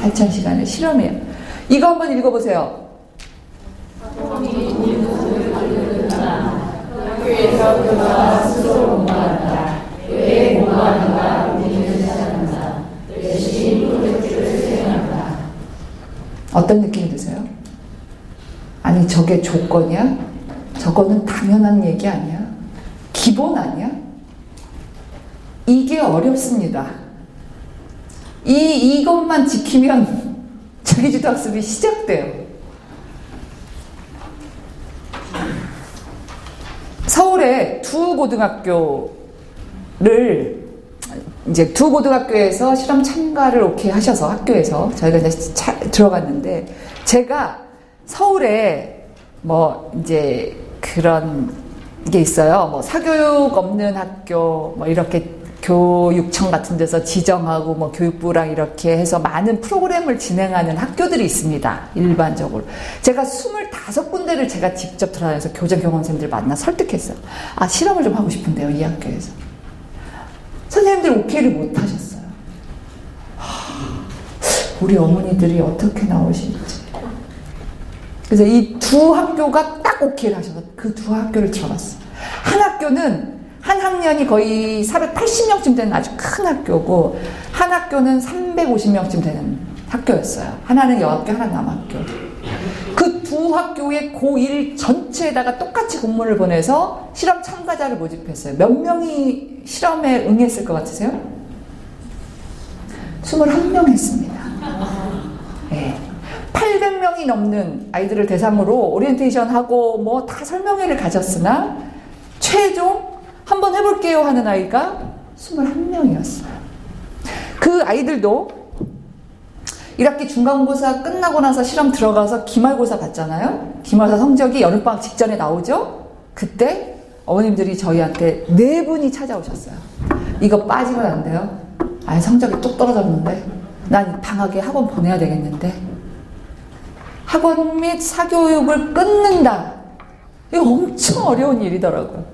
4,000시간을 실험해요. 이거 한번 읽어보세요. 학교에서 그가 스스로 공부한다. 왜 공부하는가? 우리는 찾아간다. 열심히 프로젝트를 수행한다. 어떤 느낌이 드세요? 아니 저게 조건이야? 저거는 당연한 얘기 아니야? 기본 아니야? 이게 어렵습니다. 이것만 지키면 자기주도 학습이 시작돼요. 서울에 두 고등학교에서 실험 참가를 오케이 하셔서 학교에서 저희가 이제 들어갔는데, 제가 서울에 뭐 이제 그런 게 있어요. 뭐 사교육 없는 학교, 뭐 이렇게 교육청 같은 데서 지정하고 뭐 교육부랑 이렇게 해서 많은 프로그램을 진행하는 학교들이 있습니다. 일반적으로. 제가 25군데를 제가 직접 들어다녀서 교장 경험생들 만나 설득했어요. 아, 실험을 좀 하고 싶은데요, 이 학교에서. 선생님들 오케이를 못 하셨어요. 우리 어머니들이 어떻게 나오실지. 그래서 이 두 학교가 딱 오케이를 하셔서 그 두 학교를 들어갔어요. 한 학교는 한 학년이 거의 480명쯤 되는 아주 큰 학교고, 한 학교는 350명쯤 되는 학교였어요. 하나는 여학교, 하나는 남학교. 그 두 학교의 고1 전체에다가 똑같이 공문을 보내서 실험 참가자를 모집했어요. 몇 명이 실험에 응했을 것 같으세요? 21명 했습니다. 네. 800명이 넘는 아이들을 대상으로 오리엔테이션하고 뭐 다 설명회를 가졌으나 최종 한번 해볼게요 하는 아이가 21명이었어요. 그 아이들도 1학기 중간고사 끝나고 나서 실험 들어가서 기말고사 봤잖아요. 기말고사 성적이 여름방학 직전에 나오죠. 그때 어머님들이 저희한테 4분이 찾아오셨어요. 이거 빠지면 안 돼요. 아니 성적이 뚝 떨어졌는데 난 방학에 학원 보내야 되겠는데, 학원 및 사교육을 끊는다. 이거 엄청 어려운 일이더라고요.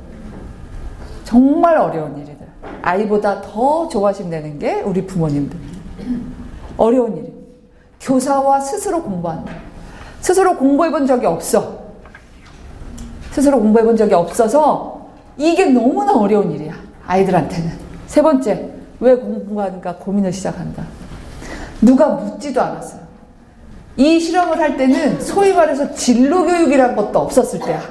정말 어려운 일이다. 아이보다 더 조바심 내는 게 우리 부모님들. 어려운 일이. 교사와 스스로 공부한다. 스스로 공부해본 적이 없어. 스스로 공부해본 적이 없어서 이게 너무나 어려운 일이야. 아이들한테는. 세 번째, 왜 공부하는가 고민을 시작한다. 누가 묻지도 않았어요. 이 실험을 할 때는 소위 말해서 진로교육이라는 것도 없었을 때야.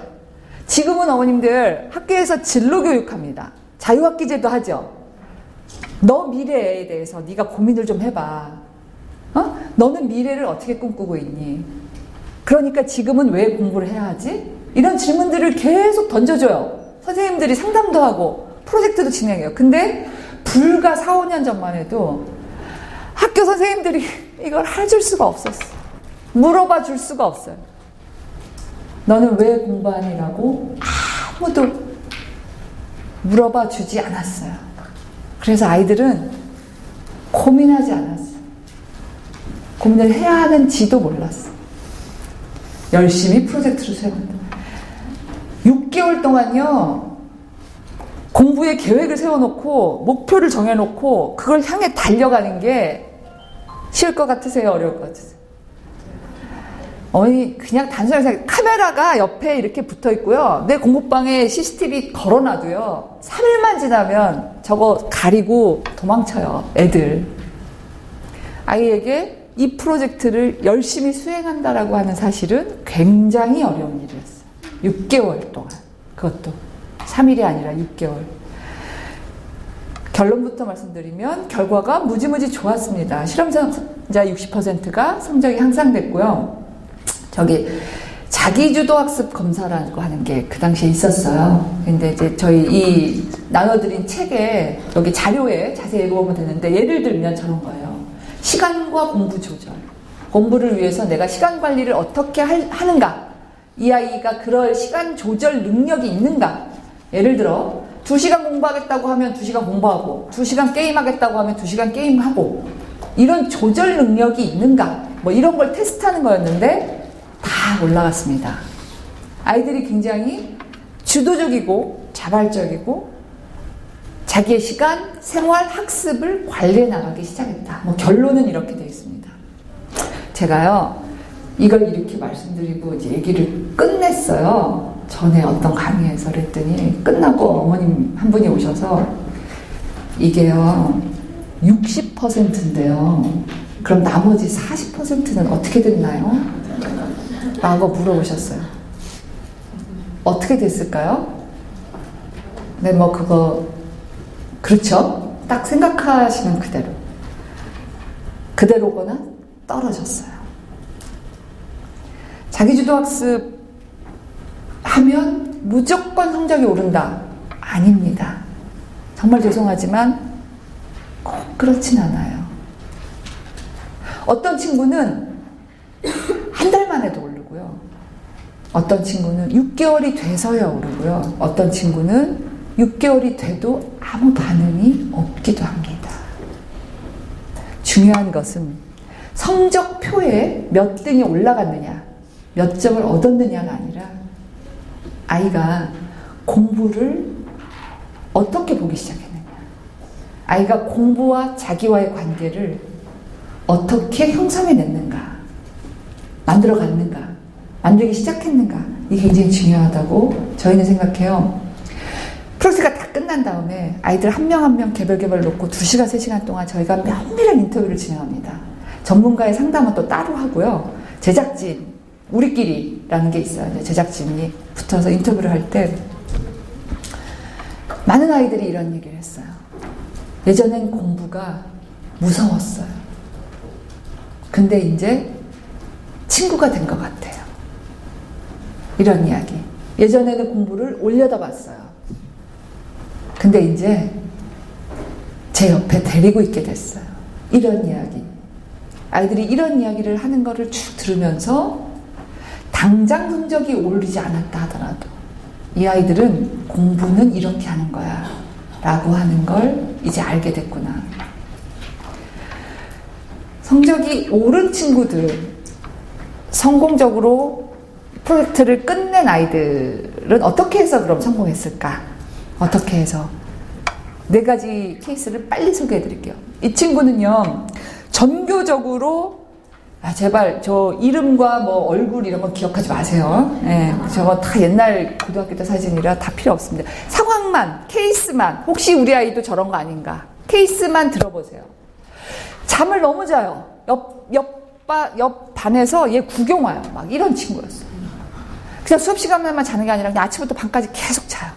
지금은 어머님들 학교에서 진로교육합니다. 자유학기제도 하죠. 너 미래에 대해서 네가 고민을 좀 해봐. 너는 미래를 어떻게 꿈꾸고 있니? 그러니까 지금은 왜 공부를 해야 하지? 이런 질문들을 계속 던져줘요. 선생님들이 상담도 하고 프로젝트도 진행해요. 근데 불과 4, 5년 전만 해도 학교 선생님들이 이걸 해줄 수가 없었어. 물어봐 줄 수가 없어요. 너는 왜 공부하니라고 아무도 물어봐 주지 않았어요. 그래서 아이들은 고민하지 않았어요. 고민을 해야 하는지도 몰랐어. 열심히 프로젝트를 세운다. 6개월 동안요, 공부의 계획을 세워놓고 목표를 정해놓고 그걸 향해 달려가는 게 쉬울 것 같으세요? 어려울 것 같으세요? 어머니 그냥 단순하게 생각해. 카메라가 옆에 이렇게 붙어 있고요. 내 공부방에 CCTV 걸어놔도요. 3일만 지나면 저거 가리고 도망쳐요. 애들. 아이에게 이 프로젝트를 열심히 수행한다라고 하는 사실은 굉장히 어려운 일이었어요. 6개월 동안. 그것도 3일이 아니라 6개월. 결론부터 말씀드리면 결과가 무지무지 좋았습니다. 실험자 60%가 성적이 향상됐고요. 자기주도 학습 검사라고 하는 게 그 당시에 있었어요. 근데 이제 저희 이 나눠드린 책에 여기 자료에 자세히 읽어보면 되는데, 예를 들면 저런 거예요. 시간과 공부 조절. 공부를 위해서 내가 시간 관리를 어떻게 하는가? 이 아이가 그럴 시간 조절 능력이 있는가? 예를 들어 2시간 공부하겠다고 하면 2시간 공부하고, 2시간 게임하겠다고 하면 2시간 게임하고, 이런 조절 능력이 있는가? 뭐 이런 걸 테스트하는 거였는데 다 올라갔습니다. 아이들이 굉장히 주도적이고 자발적이고 자기의 시간, 생활, 학습을 관리해 나가기 시작했다. 뭐 결론은 이렇게 되어 있습니다. 제가요, 이걸 이렇게 말씀드리고 이제 얘기를 끝냈어요. 전에 어떤 강의에서 그랬더니, 끝나고 어머님 한 분이 오셔서 이게요 60%인데요 그럼 나머지 40%는 어떻게 됐나요? 라고 물어보셨어요. 어떻게 됐을까요? 네, 뭐 그거 그렇죠? 딱 생각하시면 그대로거나 떨어졌어요. 자기주도 학습 하면 무조건 성적이 오른다? 아닙니다. 정말 죄송하지만 꼭 그렇진 않아요. 어떤 친구는 한 달 만에도 오르고요. 어떤 친구는 6개월이 돼서야 오르고요. 어떤 친구는 6개월이 돼도 아무 반응이 없기도 합니다. 중요한 것은 성적표에 몇 등이 올라갔느냐, 몇 점을 얻었느냐가 아니라 아이가 공부를 어떻게 보기 시작했느냐, 아이가 공부와 자기와의 관계를 어떻게 형성해냈는가, 만들어갔는가, 만들기 시작했는가, 이게 굉장히 중요하다고 저희는 생각해요. 프로젝트가 다 끝난 다음에 아이들 한 명 한 명 개별 놓고 2시간, 3시간 동안 저희가 면밀한 인터뷰를 진행합니다. 전문가의 상담은 또 따로 하고요. 제작진, 우리끼리라는 게 있어요. 제작진이 붙어서 인터뷰를 할 때 많은 아이들이 이런 얘기를 했어요. 예전엔 공부가 무서웠어요. 근데 이제 친구가 된 것 같아요. 이런 이야기. 예전에는 공부를 올려다봤어요. 근데 이제 제 옆에 데리고 있게 됐어요. 이런 이야기. 아이들이 이런 이야기를 하는 거를 쭉 들으면서 당장 성적이 오르지 않았다 하더라도 이 아이들은 공부는 이렇게 하는 거야 라고 하는 걸 이제 알게 됐구나. 성적이 오른 친구들, 성공적으로 프로젝트를 끝낸 아이들은 어떻게 해서 그럼 성공했을까? 어떻게 해서? 4가지 케이스를 빨리 소개해 드릴게요. 이 친구는요, 전교적으로, 제발 저 이름과 뭐 얼굴 이런 거 기억하지 마세요. 네, 저거 다 옛날 고등학교 때 사진이라 다 필요 없습니다. 상황만, 케이스만, 혹시 우리 아이도 저런 거 아닌가? 케이스만 들어보세요. 잠을 너무 자요. 옆 반에서 얘 구경 와요. 막 이런 친구였어요. 그냥 수업 시간만 자는 게 아니라 그냥 아침부터 밤까지 계속 자요.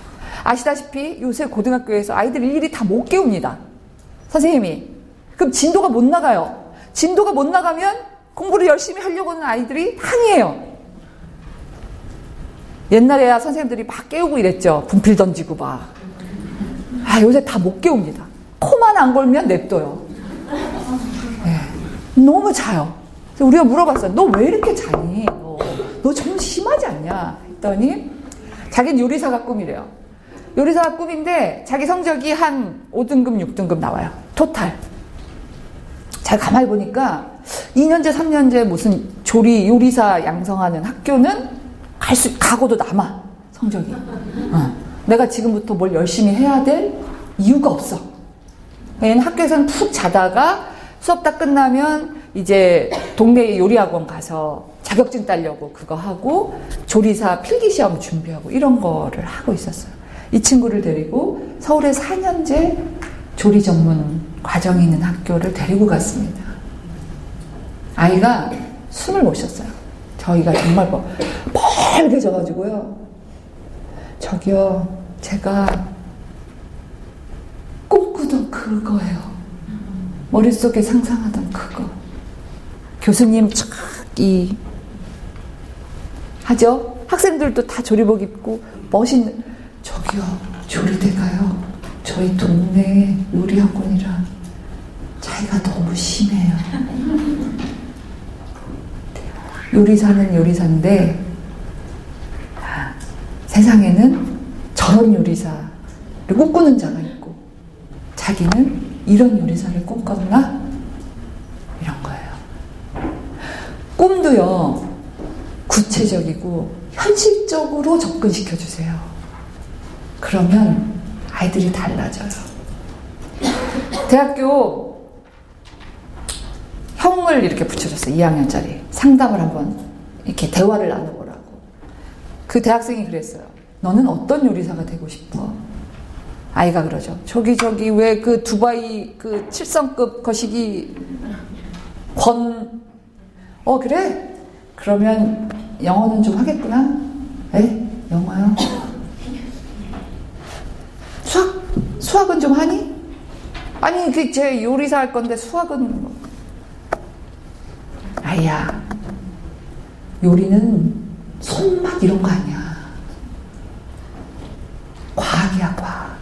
아시다시피 요새 고등학교에서 아이들 일일이 다 못 깨웁니다. 선생님이. 그럼 진도가 못 나가요. 진도가 못 나가면 공부를 열심히 하려고 하는 아이들이 항의해요. 옛날에야 선생님들이 막 깨우고 이랬죠. 분필 던지고 막. 요새 다 못 깨웁니다. 코만 안 걸면 냅둬요. 네. 너무 자요. 그래서 우리가 물어봤어요. 너 왜 이렇게 자니? 너 좀 심하지 않냐? 했더니 자기는 요리사가 꿈이래요. 요리사가 꿈인데 자기 성적이 한 5등급, 6등급 나와요. 토탈. 잘 가만히 보니까 2년제, 3년제 무슨 요리사 양성하는 학교는 가고도 남아. 성적이. 내가 지금부터 뭘 열심히 해야 될 이유가 없어. 얘는 학교에서는 푹 자다가 수업 다 끝나면 이제 동네 요리학원 가서 자격증 따려고 그거 하고 조리사 필기시험 준비하고 이런 거를 하고 있었어요. 이 친구를 데리고 서울의 4년제 조리 전문 과정이 있는 학교를 데리고 갔습니다. 아이가 숨을 못 쉬었어요. 저희가 정말 빨개져가지고요. 저기요, 제가 꿈꾸던 그거예요. 머릿속에 상상하던 그거. 교수님 하죠. 학생들도 다 조리복 입고 멋있는, 저기요, 조리대가요, 저희 동네 요리학원이랑 차이가 너무 심해요. 요리사는 요리사인데 세상에는 저런 요리사를 꿈꾸는 자가 있고 자기는 이런 요리사를 꿈꿨나? 이런 거예요. 꿈도요, 구체적이고 현실적으로 접근시켜 주세요. 그러면 아이들이 달라져요. 대학교 형을 이렇게 붙여줬어요. 2학년짜리. 상담을 한번 이렇게 대화를 나눠보라고. 그 대학생이 그랬어요. 너는 어떤 요리사가 되고 싶어? 아이가 그러죠. 저기 왜 그 두바이 그 7성급 거시기 그래? 그러면 영어는 좀 하겠구나? 에? 영어요? 수학은 좀 하니? 아니, 그 제 요리사 할 건데 수학은 뭐. 아이야, 요리는 손맛 이런 거 아니야. 과학이야, 과학.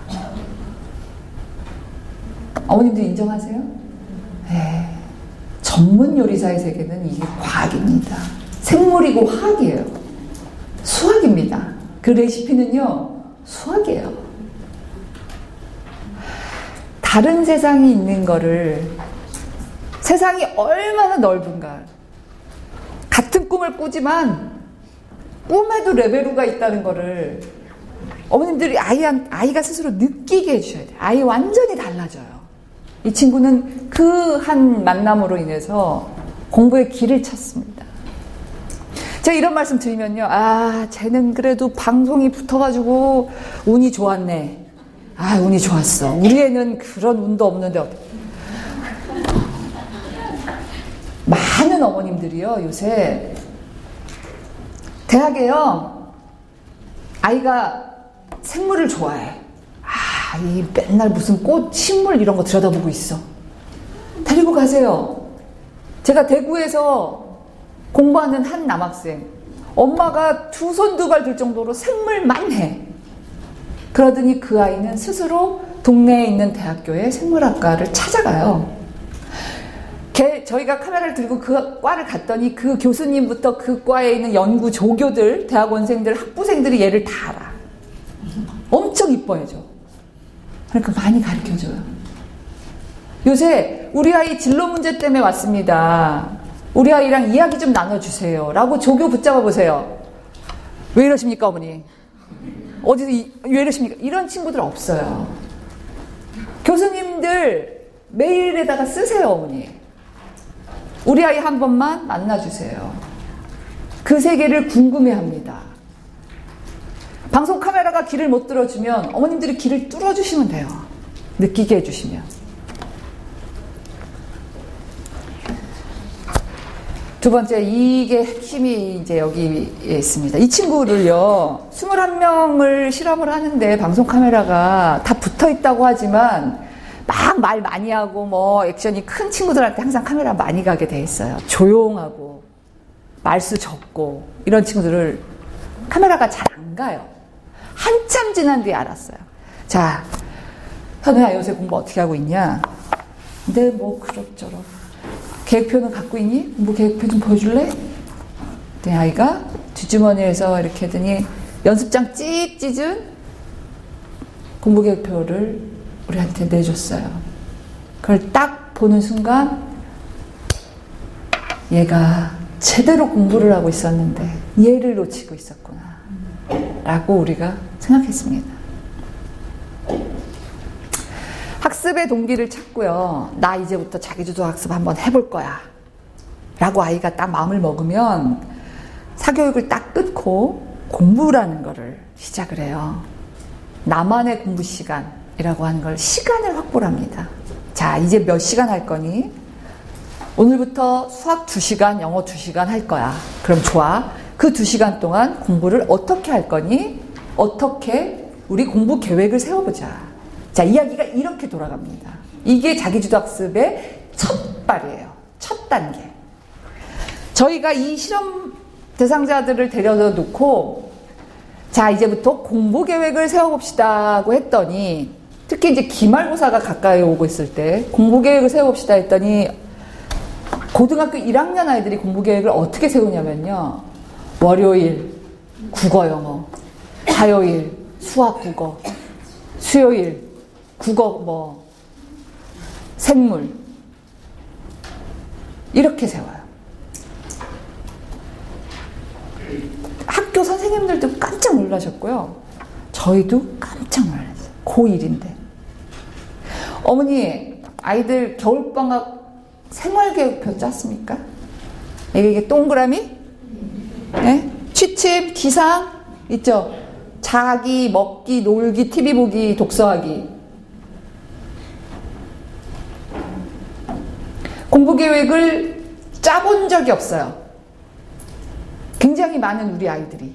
어머님들 인정하세요? 네. 전문 요리사의 세계는 이게 과학입니다. 생물이고 화학이에요. 수학입니다. 그 레시피는요, 수학이에요. 다른 세상이 있는 거를, 세상이 얼마나 넓은가. 같은 꿈을 꾸지만 꿈에도 레벨루가 있다는 거를 어머님들이 아이가 스스로 느끼게 해주셔야 돼요. 아이 완전히 달라져요. 이 친구는 그 한 만남으로 인해서 공부의 길을 찾습니다. 제가 이런 말씀 드리면요, 쟤는 그래도 방송이 붙어가지고 운이 좋았네. 운이 좋았어. 우리 애는 그런 운도 없는데 많은 어머님들이요, 요새 대학에요, 아이가 생물을 좋아해. 이 맨날 무슨 꽃, 식물 이런 거 들여다보고 있어. 데리고 가세요. 제가 대구에서 공부하는 한 남학생, 엄마가 두 손 두 발 들 정도로 생물만 해. 그러더니 그 아이는 스스로 동네에 있는 대학교의 생물학과를 찾아가요. 저희가 카메라를 들고 그 과를 갔더니 그 교수님부터 그 과에 있는 연구 조교들, 대학원생들, 학부생들이 얘를 다 알아. 엄청 이뻐해줘. 그러니까 많이 가르쳐줘요. 요새 우리 아이 진로 문제 때문에 왔습니다. 우리 아이랑 이야기 좀 나눠주세요. 라고 조교 붙잡아 보세요. 왜 이러십니까, 어머니? 어디서 왜 이러십니까? 이런 친구들 없어요. 교수님들 메일에다가 쓰세요, 어머니. 우리 아이 한 번만 만나주세요. 그 세계를 궁금해합니다. 방송 카메라가 길을 못 들어주면 어머님들이 길을 뚫어주시면 돼요. 느끼게 해주시면. 두 번째, 이게 핵심이 이제 여기에 있습니다. 이 친구를요, 21명을 실험을 하는데 방송 카메라가 다 붙어 있다고 하지만 막 말 많이 하고 뭐 액션이 큰 친구들한테 항상 카메라 많이 가게 돼 있어요. 조용하고 말수 적고 이런 친구들을 카메라가 잘 안 가요. 한참 지난 뒤에 알았어요. 자, 현우야, 요새 공부 어떻게 하고 있냐? 근데 뭐 그럭저럭. 계획표는 갖고 있니? 뭐 계획표 좀 보여줄래? 그랬더니 아이가 뒷주머니에서 이렇게 했더니 연습장 찍 찢은 공부 계획표를 우리한테 내줬어요. 그걸 딱 보는 순간 얘가 제대로 공부를 하고 있었는데 얘를 놓치고 있었구나 라고 우리가 생각했습니다. 학습의 동기를 찾고요. 나 이제부터 자기주도 학습 한번 해볼 거야 라고 아이가 딱 마음을 먹으면 사교육을 딱 끊고 공부라는 거를 시작을 해요. 나만의 공부 시간이라고 하는 걸 시간을 확보를 합니다. 자, 이제 몇 시간 할 거니? 오늘부터 수학 2시간, 영어 2시간 할 거야. 그럼 좋아. 그 2시간 동안 공부를 어떻게 할 거니? 어떻게 우리 공부 계획을 세워보자. 자, 이야기가 이렇게 돌아갑니다. 이게 자기주도 학습의 첫 발이에요. 첫 단계. 저희가 이 실험 대상자들을 데려다 놓고 자 이제부터 공부 계획을 세워봅시다고 했더니 특히 이제 기말고사가 가까이 오고 있을 때 공부 계획을 세워봅시다 했더니 고등학교 1학년 아이들이 공부 계획을 어떻게 세우냐면요. 월요일 국어 영어, 화요일 수학 국어, 수요일 국어 뭐 생물 이렇게 세워요. 학교 선생님들도 깜짝 놀라셨고요. 저희도 깜짝 놀랐어요. 고1인데. 어머니, 아이들 겨울방학 생활계획표 짰습니까? 이게 동그라미? 네? 취침, 기상 있죠? 자기, 먹기, 놀기, TV 보기, 독서하기. 공부계획을 짜본 적이 없어요. 굉장히 많은 우리 아이들이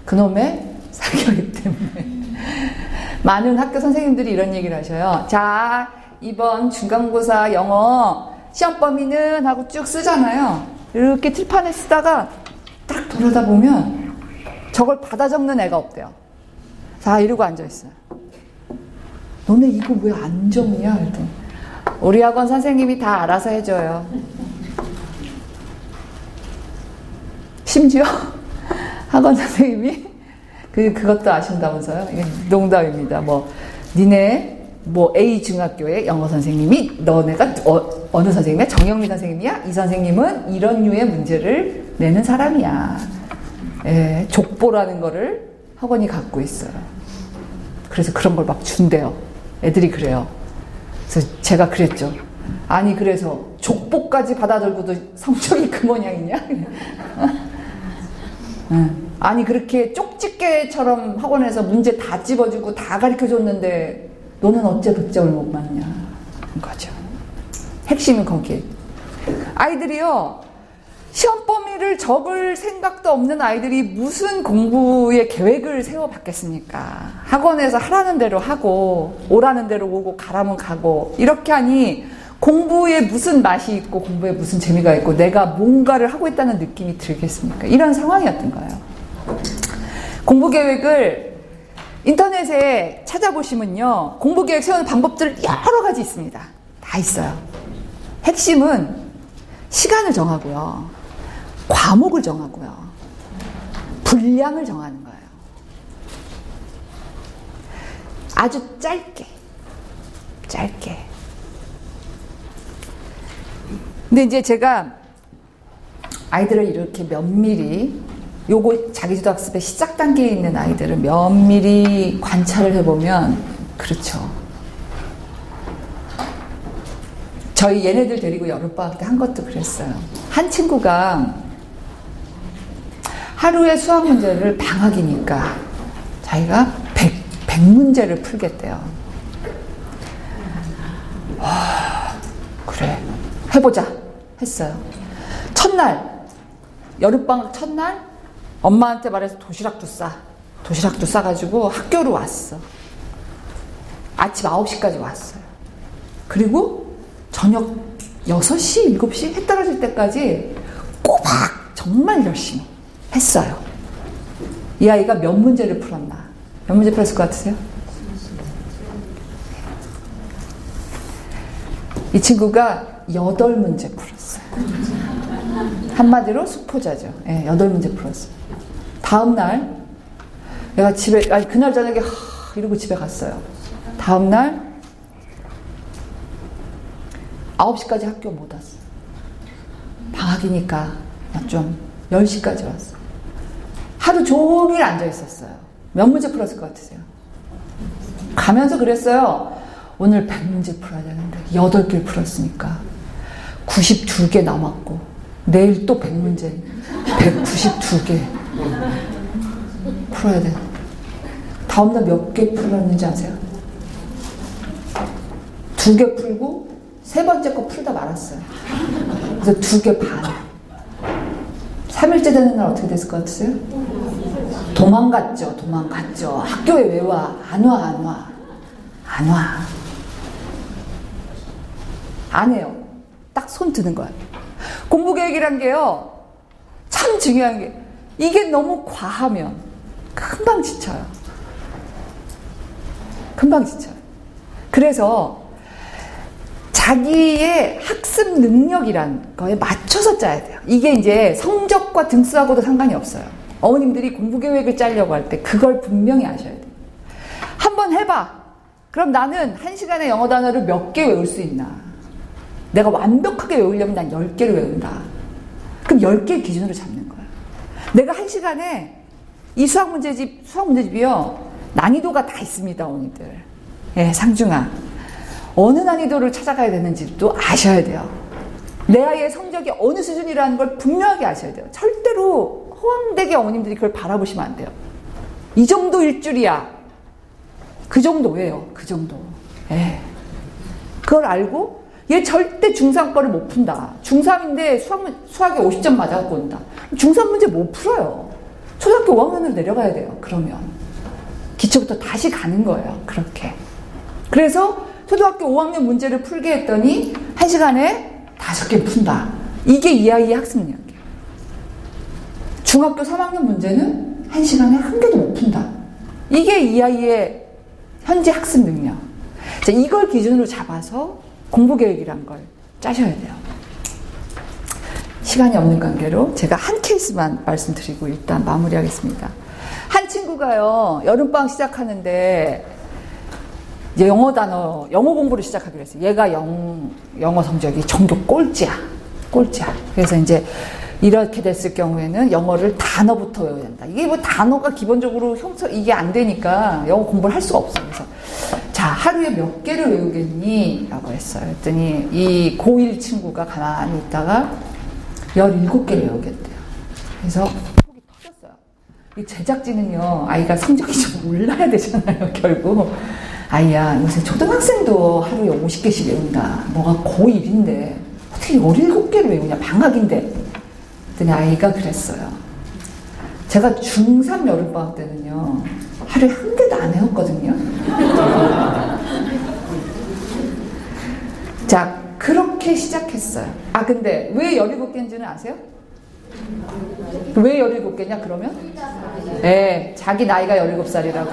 그놈의 사교육 때문에 많은 학교 선생님들이 이런 얘기를 하셔요. 자, 이번 중간고사 영어 시험 범위는 하고 쭉 쓰잖아요. 이렇게 칠판에 쓰다가 딱 돌아다 보면 저걸 받아 적는 애가 없대요. 자, 이러고 앉아있어요. 너네 이거 왜 안 적냐? 그랬더니 우리 학원 선생님이 다 알아서 해줘요. 심지어 학원 선생님이 그것도 아신다면서요? 이게 농담입니다. 니네 A 중학교의 영어 선생님이 너네가 어느 선생님이야? 정영민 선생님이야? 이 선생님은 이런 류의 문제를 내는 사람이야. 예, 족보라는 거를 학원이 갖고 있어요. 그래서 그런 걸 막 준대요. 애들이 그래요. 그래서 제가 그랬죠. 아니 그래서 족보까지 받아들고도 성적이 그 모양이냐? 아니 그렇게 쪽집게처럼 학원에서 문제 다 집어주고 다 가르쳐줬는데 너는 어째 백점을 못 맞냐 그런 거죠. 핵심은 거기에. 아이들이요 시험 범위를 적을 생각도 없는 아이들이 무슨 공부의 계획을 세워봤겠습니까? 학원에서 하라는 대로 하고 오라는 대로 오고 가라면 가고 이렇게 하니 공부에 무슨 맛이 있고 공부에 무슨 재미가 있고 내가 뭔가를 하고 있다는 느낌이 들겠습니까? 이런 상황이었던 거예요. 공부 계획을 인터넷에 찾아보시면요. 공부 계획 세우는 방법들 여러 가지 있습니다. 다 있어요. 핵심은 시간을 정하고요. 과목을 정하고요. 분량을 정하는 거예요. 아주 짧게. 근데 이제 제가 아이들을 이렇게 면밀히 요거 자기주도 학습의 시작 단계에 있는 아이들을 면밀히 관찰을 해보면 그렇죠. 저희 얘네들 데리고 여름방학 때 한 것도 그랬어요. 한 친구가 하루에 수학 문제를 방학이니까 자기가 100문제를 풀겠대요. 그래 해보자 했어요. 첫날 여름방학 첫날 엄마한테 말해서 도시락도 싸가지고 학교로 왔어. 아침 9시까지 왔어요. 그리고 저녁 6시 7시 해 떨어질 때까지 꼬박 정말 열심히 했어요. 이 아이가 몇 문제를 풀었나? 몇 문제 풀었을 것 같으세요? 이 친구가 8문제 풀었어요. 한마디로 수포자죠. 네, 8문제 풀었어요. 다음날 내가 그날 저녁에 이러고 집에 갔어요. 다음날 9시까지 학교 못 왔어. 방학이니까 좀 10시까지 왔어. 하루 종일 앉아 있었어요. 몇 문제 풀었을 것 같으세요? 가면서 그랬어요. 오늘 100문제 풀어야 되는데 8개를 풀었으니까 92개 남았고 내일 또 100문제 192개 풀어야 돼. 다음날 몇 개 풀었는지 아세요? 2개 풀고 세 번째 거 풀다 말았어요. 그래서 2개 반. 3일째 되는 날 어떻게 됐을 것 같으세요? 도망갔죠. 학교에 왜 와? 안 와. 안 해요. 딱 손 드는 거예요. 공부 계획이란 게요. 참 중요한 게 이게 너무 과하면 금방 지쳐요. 금방 지쳐요. 그래서 자기의 학습 능력이란 거에 맞춰서 짜야 돼요. 이게 이제 성적과 등수하고도 상관이 없어요. 어머님들이 공부 계획을 짜려고 할 때 그걸 분명히 아셔야 돼요. 한번 해봐. 그럼 나는 1시간에 영어 단어를 몇 개 외울 수 있나? 내가 완벽하게 외우려면 난 10개를 외운다. 그럼 10개 기준으로 잡는 거야. 내가 1시간에 이 수학 문제집이요. 난이도가 다 있습니다, 어머니들. 예, 상중하. 어느 난이도를 찾아가야 되는지도 아셔야 돼요. 내 아이의 성적이 어느 수준이라는 걸 분명하게 아셔야 돼요. 절대로 허황되게 어머님들이 그걸 바라보시면 안 돼요. 이 정도 일줄이야. 그 정도예요. 그 정도. 예. 그걸 알고 얘 절대 중3 거를 못 푼다. 중3인데 수학에 50점 맞아갖고 온다. 중3 문제 못 풀어요. 초등학교 5학년으로 내려가야 돼요. 그러면. 기초부터 다시 가는 거예요. 그렇게. 그래서 초등학교 5학년 문제를 풀게 했더니 1시간에 5개 푼다. 이게 이 아이의 학습 능력이에요. 중학교 3학년 문제는 1시간에 1개도 못 푼다. 이게 이 아이의 현재 학습 능력. 자, 이걸 기준으로 잡아서 공부 계획이란 걸 짜셔야 돼요. 시간이 없는 관계로 제가 한 케이스만 말씀드리고 일단 마무리하겠습니다. 한 친구가요, 여름방학 시작하는데 이제 영어 공부를 시작하기로 했어요. 얘가 영어 성적이 전교 꼴찌야. 그래서 이제 이렇게 됐을 경우에는 영어를 단어부터 외워야 된다. 이게 뭐 단어가 기본적으로 이게 안 되니까 영어 공부를 할 수가 없어요. 그래서 자, 하루에 몇 개를 외우겠니? 라고 했어요. 그랬더니 이 고1 친구가 가만히 있다가 17개를 외우겠대요. 그래서 속이 터졌어요. 이 제작진은요, 아이가 성적이 좀 올라야 되잖아요, 결국. 아이야, 요새 초등학생도 하루에 50개씩 외운다. 너가 고1인데 어떻게 17개를 외우냐, 방학인데. 그랬더니 아이가 그랬어요. 제가 중3 여름방학 때는요, 하루에 1개도 안 외웠거든요. 자, 그렇게 시작했어요. 아, 근데 왜 17개인지는 아세요? 왜 17개냐, 그러면? 네, 자기 나이가 17살이라고.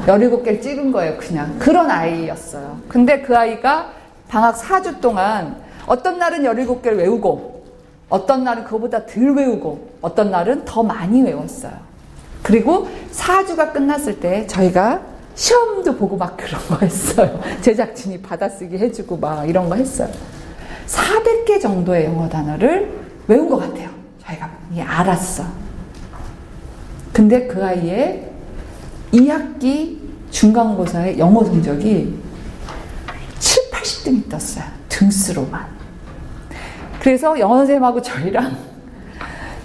17개를 찍은 거예요, 그냥. 그런 아이였어요. 근데 그 아이가 방학 4주 동안 어떤 날은 17개를 외우고, 어떤 날은 그거보다 덜 외우고, 어떤 날은 더 많이 외웠어요. 그리고 4주가 끝났을 때 저희가 시험도 보고 막 그런 거 했어요. 제작진이 받아쓰기 해주고 막 이런 거 했어요. 400개 정도의 영어 단어를 외운 것 같아요. 저희가 알았어. 근데 그 아이의 2학기 중간고사의 영어 성적이 7, 80등이 떴어요. 등수로만. 그래서 영어 선생님하고 저희가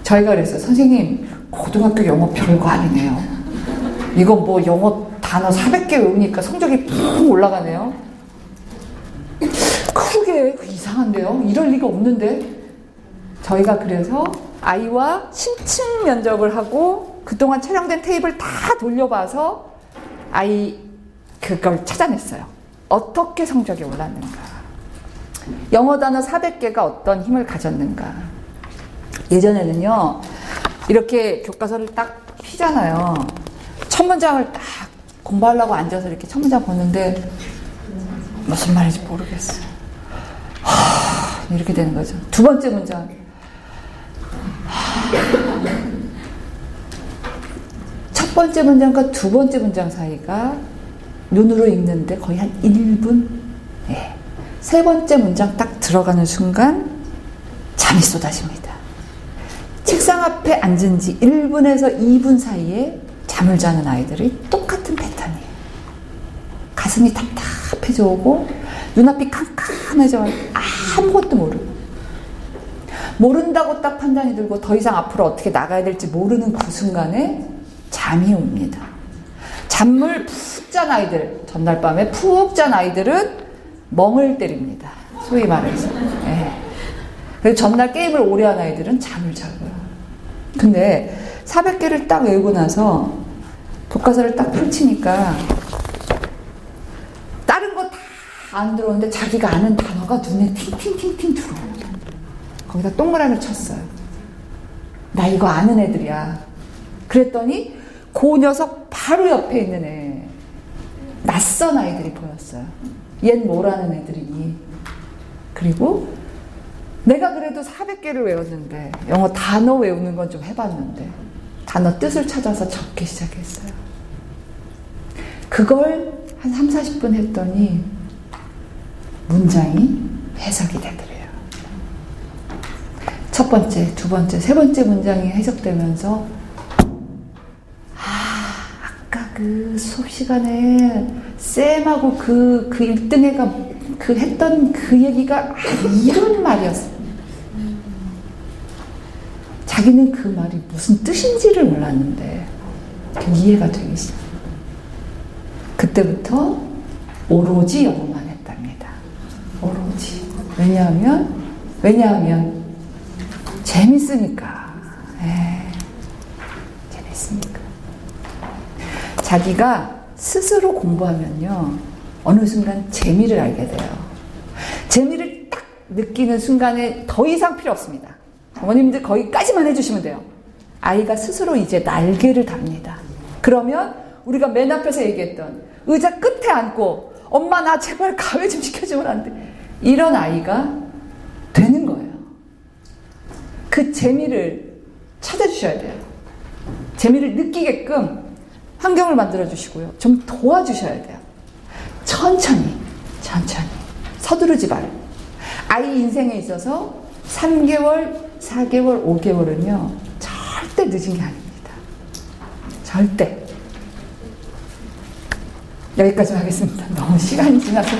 그랬어요. 선생님, 고등학교 영어 별거 아니네요. 이거 뭐 영어 단어 400개 외우니까 성적이 푹 올라가네요. 그러게 이상한데요. 이럴 리가 없는데. 저희가 그래서 아이와 심층 면접을 하고 그동안 촬영된 테이프를 다 돌려봐서 아이 그걸 찾아냈어요. 어떻게 성적이 올랐는가. 영어 단어 400개가 어떤 힘을 가졌는가. 예전에는요, 이렇게 교과서를 딱 피잖아요. 첫 문장을 딱 공부하려고 앉아서 이렇게 첫 문장 보는데 무슨 말인지 모르겠어요. 이렇게 되는 거죠. 두 번째 문장. 첫 번째 문장과 두 번째 문장 사이가 눈으로 읽는데 거의 한 1분? 네. 세 번째 문장 딱 들어가는 순간 잠이 쏟아집니다. 책상 앞에 앉은 지 1분에서 2분 사이에 잠을 자는 아이들이 똑같은 패턴이에요. 가슴이 답답해져 오고 눈앞이 캄캄해져 아무것도 모른다고 딱 판단이 들고 더 이상 앞으로 어떻게 나가야 될지 모르는 그 순간에 잠이 옵니다. 잠을 푹 잔 아이들, 전날 밤에 푹 잔 아이들은 멍을 때립니다. 소위 말해서. 네. 그리고 전날 게임을 오래 한 아이들은 잠을 자고요. 근데 400개를 딱 외우고 나서 교과서를 딱 펼치니까 다른 거 다 안 들어오는데 자기가 아는 단어가 눈에 팅팅팅팅 들어오는 거예요. 거기다 동그라미를 쳤어요. 나 이거 아는 애들이야. 그랬더니 그 녀석 바로 옆에 있는 애, 낯선 아이들이 보였어요. 얜 뭐라는 애들이니. 그리고 내가 그래도 400개를 외웠는데, 영어 단어 외우는 건 좀 해봤는데 단어 뜻을 찾아서 적기 시작했어요. 그걸 한 3, 40분 했더니 문장이 해석이 되더래요. 첫 번째, 두 번째, 세 번째 문장이 해석되면서 아까 그 수업 시간에 쌤하고 그 1등 애가 그 했던 그 얘기가 이런 말이었어. 자기는 그 말이 무슨 뜻인지를 몰랐는데 이해가 되기 시작. 그때부터 오로지 영어만 했답니다. 오로지. 왜냐하면 재밌으니까. 재밌으니까. 자기가 스스로 공부하면요, 어느 순간 재미를 알게 돼요. 재미를 딱 느끼는 순간에 더 이상 필요 없습니다. 어머님들 거기까지만 해주시면 돼요. 아이가 스스로 이제 날개를 답니다. 그러면 우리가 맨 앞에서 얘기했던 의자 끝에 앉고 엄마 나 제발 가위 좀 시켜주면 안 돼. 이런 아이가 되는 거예요. 그 재미를 찾아주셔야 돼요. 재미를 느끼게끔 환경을 만들어주시고요. 좀 도와주셔야 돼요. 천천히 서두르지 말고. 아이 인생에 있어서 3개월, 4개월, 5개월은요 절대 늦은 게 아닙니다. 절대. 여기까지 하겠습니다. 너무 시간이 지나서